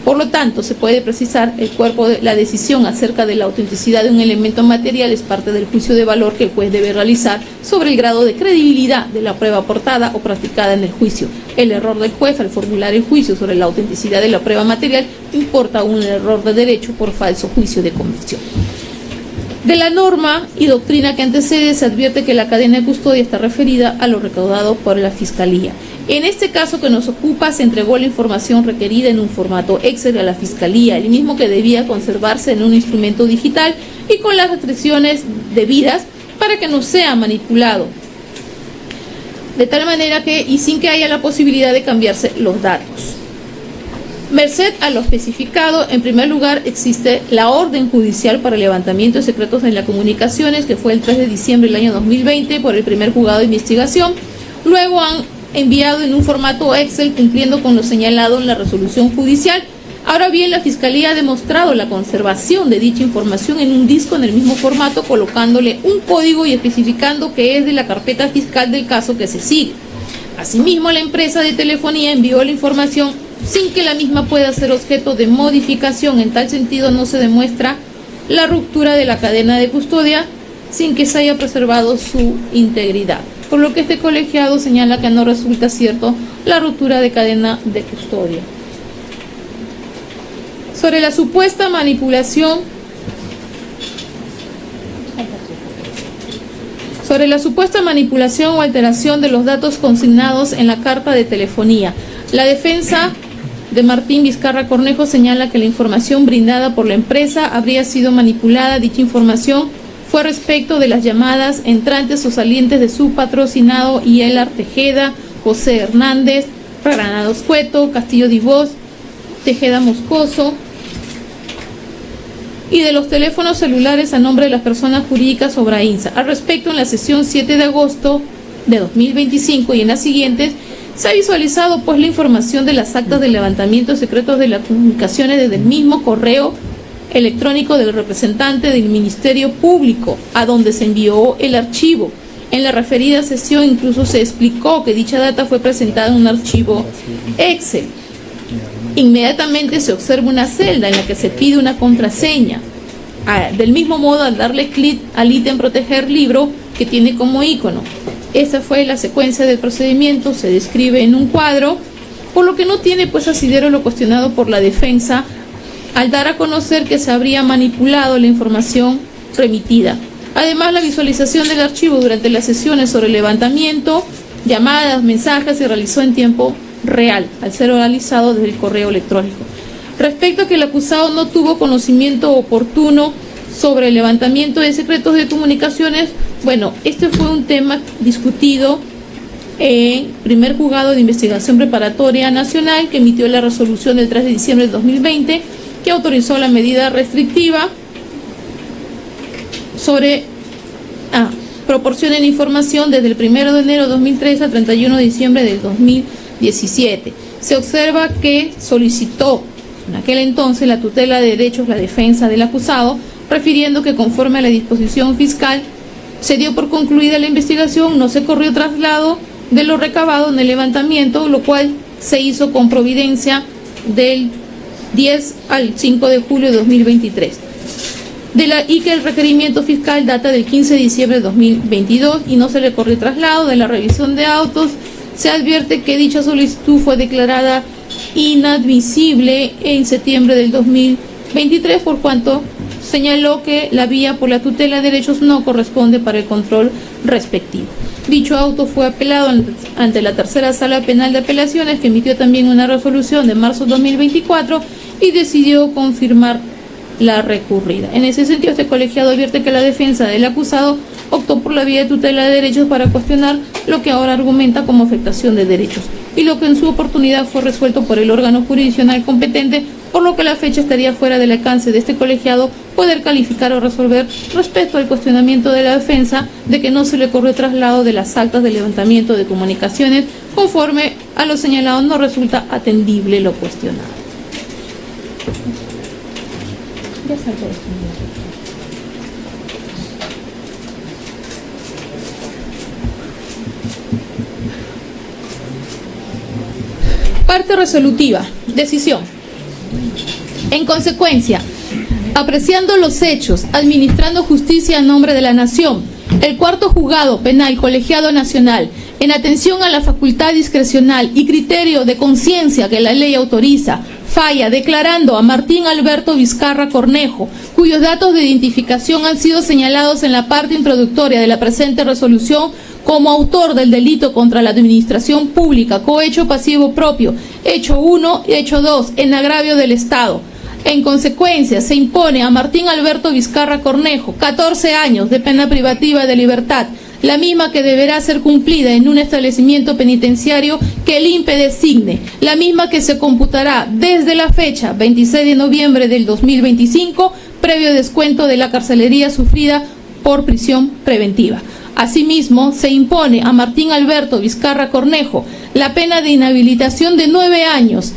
Por lo tanto, se puede precisar el cuerpo de la decisión acerca de la autenticidad de un elemento material es parte del juicio de valor que el juez debe realizar sobre el grado de credibilidad de la prueba aportada o practicada en el juicio. El error del juez al formular el juicio sobre la autenticidad de la prueba material importa un error de derecho por falso juicio de convicción. De la norma y doctrina que antecede se advierte que la cadena de custodia está referida a lo recaudado por la Fiscalía. En este caso que nos ocupa, se entregó la información requerida en un formato Excel a la Fiscalía, el mismo que debía conservarse en un instrumento digital y con las restricciones debidas para que no sea manipulado, de tal manera que y sin que haya la posibilidad de cambiarse los datos. Merced a lo especificado, en primer lugar existe la orden judicial para el levantamiento de secretos en las comunicaciones, que fue el 3 de diciembre del año 2020 por el primer juzgado de investigación. Luego han enviado en un formato Excel cumpliendo con lo señalado en la resolución judicial. Ahora bien, la Fiscalía ha demostrado la conservación de dicha información en un disco en el mismo formato, colocándole un código y especificando que es de la carpeta fiscal del caso que se sigue. Asimismo, la empresa de telefonía envió la información sin que la misma pueda ser objeto de modificación. En tal sentido, no se demuestra la ruptura de la cadena de custodia sin que se haya preservado su integridad. Por lo que este colegiado señala que no resulta cierto la ruptura de cadena de custodia. Sobre la supuesta manipulación o alteración de los datos consignados en la carta de telefonía, la defensa de Martín Vizcarra Cornejo señala que la información brindada por la empresa habría sido manipulada. Dicha información fue respecto de las llamadas entrantes o salientes de su patrocinado Yelar Tejeda, José Hernández, Granados Cueto, Castillo Divos, Tejeda Moscoso, y de los teléfonos celulares a nombre de las personas jurídicas Obrainsa. Al respecto, en la sesión 7 de agosto de 2025 y en las siguientes, Se ha visualizado pues la información de las actas de levantamiento secretos de las comunicaciones desde el mismo correo electrónico del representante del Ministerio Público a donde se envió el archivo. En la referida sesión incluso se explicó que dicha data fue presentada en un archivo Excel. Inmediatamente se observa una celda en la que se pide una contraseña. Del mismo modo, al darle clic al ítem proteger libro que tiene como icono. Esa fue la secuencia del procedimiento, se describe en un cuadro, por lo que no tiene pues asidero lo cuestionado por la defensa al dar a conocer que se habría manipulado la información remitida. Además, la visualización del archivo durante las sesiones sobre levantamiento, llamadas, mensajes se realizó en tiempo real, al ser realizado desde el correo electrónico. Respecto a que el acusado no tuvo conocimiento oportuno sobre el levantamiento de secretos de comunicaciones, bueno, este fue un tema discutido en primer juzgado de investigación preparatoria nacional que emitió la resolución del 3 de diciembre de 2020 que autorizó la medida restrictiva sobre proporcionen información desde el 1 de enero de 2013 al 31 de diciembre del 2017. Se observa que solicitó en aquel entonces la tutela de derechos la defensa del acusado, refiriendo que conforme a la disposición fiscal se dio por concluida la investigación, no se corrió traslado de lo recabado en el levantamiento, lo cual se hizo con providencia del 10 al 5 de julio de 2023. Y que el requerimiento fiscal data del 15 de diciembre de 2022 y no se le corrió traslado. De la revisión de autos se advierte que dicha solicitud fue declarada inadmisible en septiembre del 2023 por cuanto señaló que la vía por la tutela de derechos no corresponde para el control respectivo. Dicho auto fue apelado ante la tercera sala penal de apelaciones, que emitió también una resolución de marzo de 2024 y decidió confirmar la recurrida. En ese sentido, este colegiado advierte que la defensa del acusado optó por la vía de tutela de derechos para cuestionar lo que ahora argumenta como afectación de derechos y lo que en su oportunidad fue resuelto por el órgano jurisdiccional competente, por lo que la fecha estaría fuera del alcance de este colegiado poder calificar o resolver respecto al cuestionamiento de la defensa de que no se le corrió traslado de las actas de levantamiento de comunicaciones. Conforme a lo señalado, no resulta atendible lo cuestionado. Ya salgo de esto. Parte resolutiva. Decisión. En consecuencia, apreciando los hechos, administrando justicia en nombre de la Nación, el cuarto juzgado penal colegiado nacional, en atención a la facultad discrecional y criterio de conciencia que la ley autoriza, falla declarando a Martín Alberto Vizcarra Cornejo, cuyos datos de identificación han sido señalados en la parte introductoria de la presente resolución, como autor del delito contra la administración pública, cohecho pasivo propio, hecho 1 y hecho 2, en agravio del Estado. En consecuencia, se impone a Martín Alberto Vizcarra Cornejo 14 años de pena privativa de libertad, la misma que deberá ser cumplida en un establecimiento penitenciario que el INPE designe, la misma que se computará desde la fecha 26 de noviembre del 2025, previo descuento de la carcelería sufrida por prisión preventiva. Asimismo, se impone a Martín Alberto Vizcarra Cornejo la pena de inhabilitación de 9 años,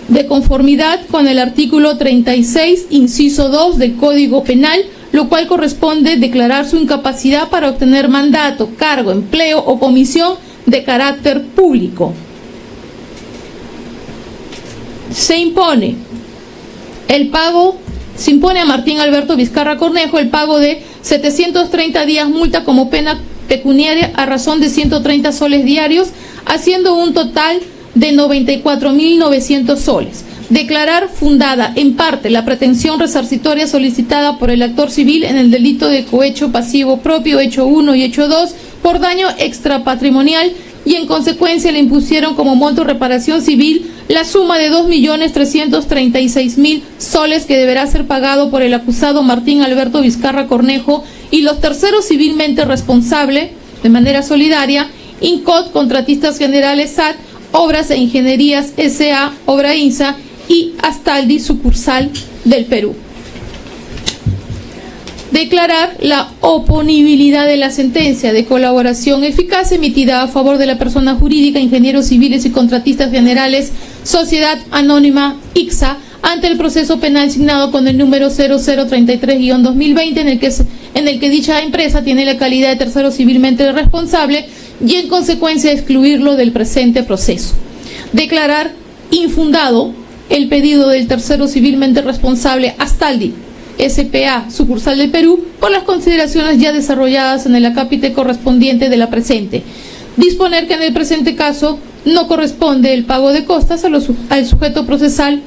de conformidad con el artículo 36, inciso 2 del Código Penal, lo cual corresponde declarar su incapacidad para obtener mandato, cargo, empleo o comisión de carácter público. Se impone a Martín Alberto Vizcarra Cornejo el pago de 730 días multa como pena pecuniaria a razón de 130 soles diarios, haciendo un total de 94.900 soles. Declarar fundada en parte la pretensión resarcitoria solicitada por el actor civil en el delito de cohecho pasivo propio, hecho 1 y hecho 2, por daño extrapatrimonial, y en consecuencia le impusieron como monto de reparación civil la suma de 2.336.000 soles que deberá ser pagado por el acusado Martín Alberto Vizcarra Cornejo y los terceros civilmente responsables, de manera solidaria, INCOT, Contratistas Generales SAT, Obras e Ingenierías S.A., Obra INSA y Astaldi, sucursal del Perú. Declarar la oponibilidad de la sentencia de colaboración eficaz emitida a favor de la persona jurídica, ingenieros civiles y contratistas generales, Sociedad Anónima ICSA, ante el proceso penal signado con el número 0033-2020, en el que dicha empresa tiene la calidad de tercero civilmente responsable y en consecuencia excluirlo del presente proceso. Declarar infundado el pedido del tercero civilmente responsable Astaldi S.p.A., sucursal del Perú, por las consideraciones ya desarrolladas en el acápite correspondiente de la presente. Disponer que en el presente caso no corresponde el pago de costas al sujeto procesal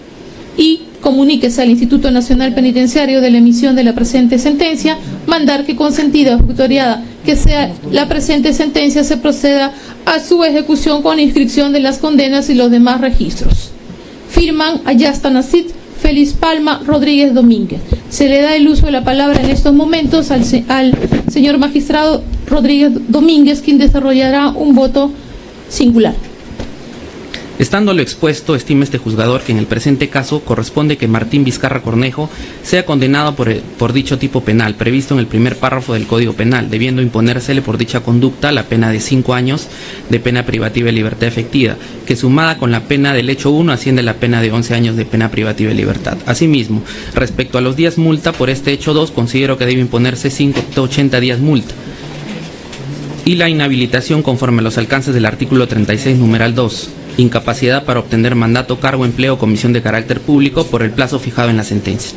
y comuníquese al Instituto Nacional Penitenciario de la emisión de la presente sentencia, mandar que consentida o ejecutoriada que sea la presente sentencia se proceda a su ejecución con inscripción de las condenas y los demás registros. Firman Ayasta Nasid, Félix Palma, Rodríguez Domínguez. Se le da el uso de la palabra en estos momentos al señor magistrado Rodríguez Domínguez, quien desarrollará un voto singular. Estando lo expuesto, estima este juzgador que en el presente caso corresponde que Martín Vizcarra Cornejo sea condenado por dicho tipo penal, previsto en el primer párrafo del Código Penal, debiendo imponérsele por dicha conducta la pena de 5 años de pena privativa de libertad efectiva, que sumada con la pena del hecho 1 asciende a la pena de 11 años de pena privativa de libertad. Asimismo, respecto a los días multa por este hecho 2, considero que debe imponerse 180 días multa. Y la inhabilitación conforme a los alcances del artículo 36, numeral 2. Incapacidad para obtener mandato, cargo, empleo o comisión de carácter público por el plazo fijado en la sentencia.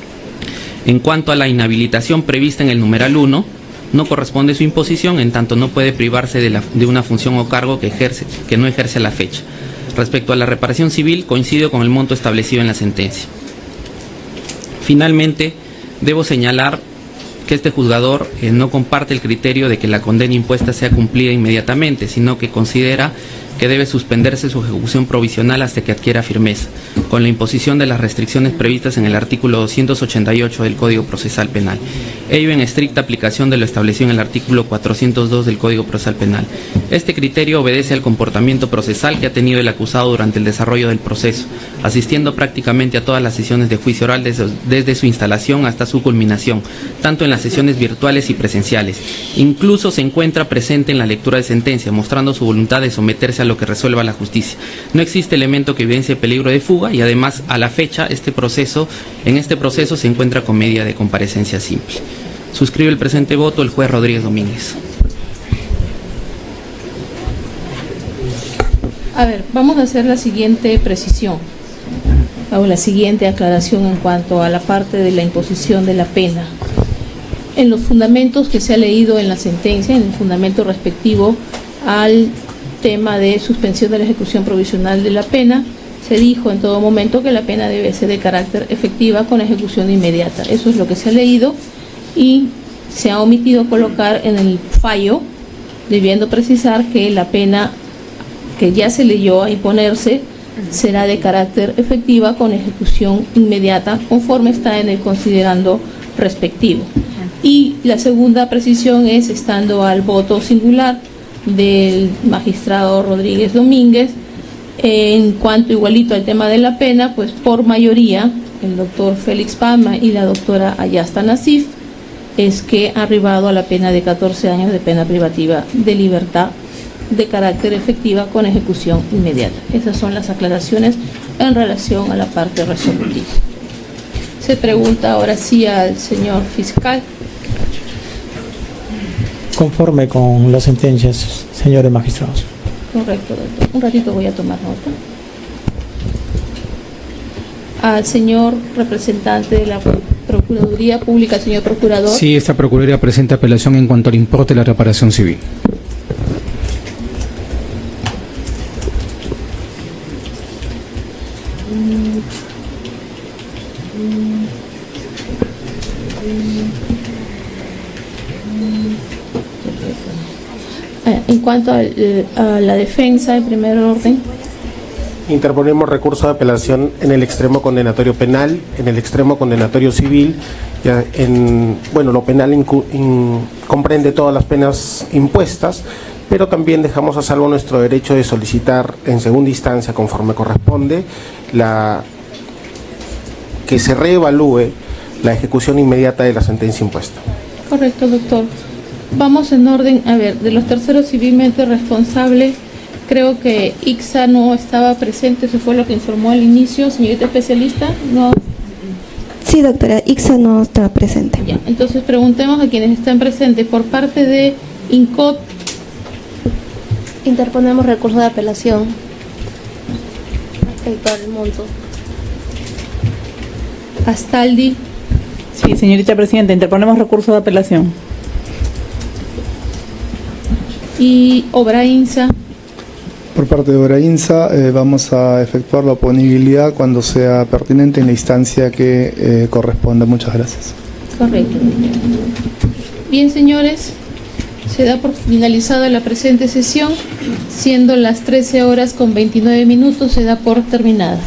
En cuanto a la inhabilitación prevista en el numeral 1, no corresponde su imposición, en tanto no puede privarse de una función o cargo que no ejerce a la fecha. Respecto a la reparación civil, coincido con el monto establecido en la sentencia. Finalmente, debo señalar que este juzgador no comparte el criterio de que la condena impuesta sea cumplida inmediatamente, sino que considera que debe suspenderse su ejecución provisional hasta que adquiera firmeza, con la imposición de las restricciones previstas en el artículo 288 del Código Procesal Penal, ello en estricta aplicación de lo establecido en el artículo 402 del Código Procesal Penal. Este criterio obedece al comportamiento procesal que ha tenido el acusado durante el desarrollo del proceso, asistiendo prácticamente a todas las sesiones de juicio oral desde su instalación hasta su culminación, tanto en las sesiones virtuales y presenciales. Incluso se encuentra presente en la lectura de sentencia, mostrando su voluntad de someterse a lo que resuelva la justicia. No existe elemento que evidencie peligro de fuga y además a la fecha en este proceso se encuentra con medida de comparecencia simple. Suscribe el presente voto el juez Rodríguez Domínguez. A ver, vamos a hacer la siguiente precisión o la siguiente aclaración en cuanto a la parte de la imposición de la pena. En los fundamentos que se ha leído en la sentencia, en el fundamento respectivo al tema de suspensión de la ejecución provisional de la pena, se dijo en todo momento que la pena debe ser de carácter efectiva con ejecución inmediata. Eso es lo que se ha leído y se ha omitido colocar en el fallo, debiendo precisar que la pena que ya se leyó a imponerse será de carácter efectiva con ejecución inmediata, conforme está en el considerando respectivo. Y la segunda precisión es, estando al voto singular del magistrado Rodríguez Domínguez, en cuanto igualito al tema de la pena, pues por mayoría el doctor Félix Palma y la doctora Ayasta Nasif es que ha arribado a la pena de 14 años de pena privativa de libertad de carácter efectiva con ejecución inmediata. Esas son las aclaraciones en relación a la parte resolutiva. Se pregunta ahora sí al señor fiscal. Conforme con las sentencias, señores magistrados. Correcto, doctor. Un ratito voy a tomar nota. Al señor representante de la Procuraduría Pública, señor procurador. Sí, esta Procuraduría presenta apelación en cuanto al importe de la reparación civil. En cuanto a la defensa, en primer orden. Interponemos recurso de apelación en el extremo condenatorio penal, en el extremo condenatorio civil. Lo penal comprende todas las penas impuestas, pero también dejamos a salvo nuestro derecho de solicitar en segunda instancia, conforme corresponde, que se reevalúe la ejecución inmediata de la sentencia impuesta. Correcto, doctor. Vamos en orden. A ver, de los terceros civilmente responsables, creo que Ixa no estaba presente, eso fue lo que informó al inicio. Señorita especialista, no. Sí, doctora, Ixa no está presente. Ya, entonces preguntemos a quienes están presentes. Por parte de INCOT. Interponemos recurso de apelación respecto al monto. Astaldi. Sí, señorita presidenta, interponemos recurso de apelación. Y Obrainsa. Por parte de Obrainsa vamos a efectuar la oponibilidad cuando sea pertinente en la instancia que corresponda. Muchas gracias. Correcto. Bien, señores, se da por finalizada la presente sesión, siendo las 13:29, se da por terminada.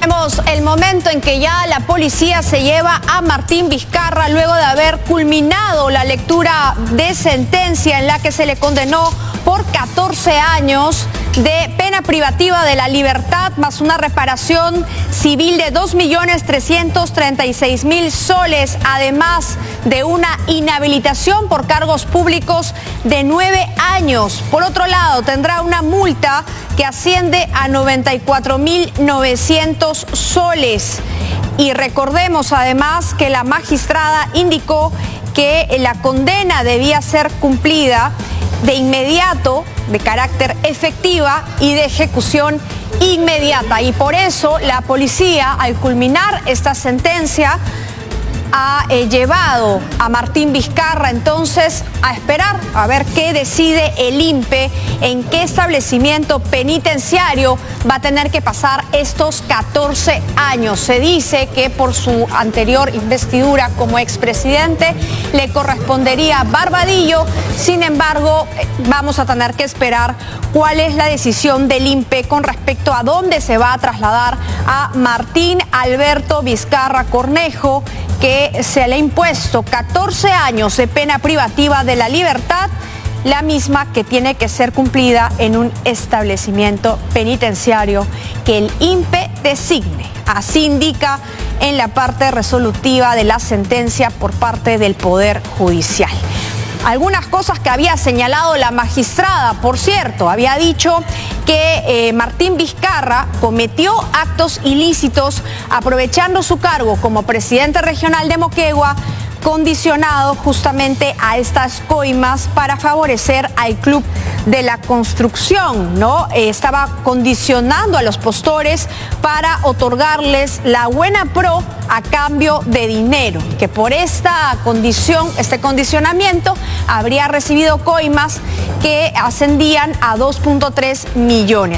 Tenemos el momento en que ya la policía se lleva a Martín Vizcarra luego de haber culminado la lectura de sentencia en la que se le condenó por 14 años de pena privativa de la libertad más una reparación civil de 2.336.000 soles, además de una inhabilitación por cargos públicos de 9 años. Por otro lado, tendrá una multa que asciende a 94.900 soles. Y recordemos además que la magistrada indicó que la condena debía ser cumplida de inmediato, de carácter efectiva y de ejecución inmediata. Y por eso la policía, al culminar esta sentencia, ha llevado a Martín Vizcarra entonces a esperar a ver qué decide el INPE, en qué establecimiento penitenciario va a tener que pasar estos 14 años. Se dice que por su anterior investidura como expresidente le correspondería Barbadillo. Sin embargo, vamos a tener que esperar cuál es la decisión del INPE con respecto a dónde se va a trasladar a Martín Alberto Vizcarra Cornejo, que se le ha impuesto 14 años de pena privativa de la libertad, la misma que tiene que ser cumplida en un establecimiento penitenciario que el INPE designe. Así indica en la parte resolutiva de la sentencia por parte del Poder Judicial. Algunas cosas que había señalado la magistrada, por cierto, había dicho que Martín Vizcarra cometió actos ilícitos aprovechando su cargo como presidente regional de Moquegua, condicionado justamente a estas coimas para favorecer al Club de la Construcción, ¿no? Estaba condicionando a los postores para otorgarles la buena pro a cambio de dinero, que por esta condición, este condicionamiento, habría recibido coimas que ascendían a 2.3 millones.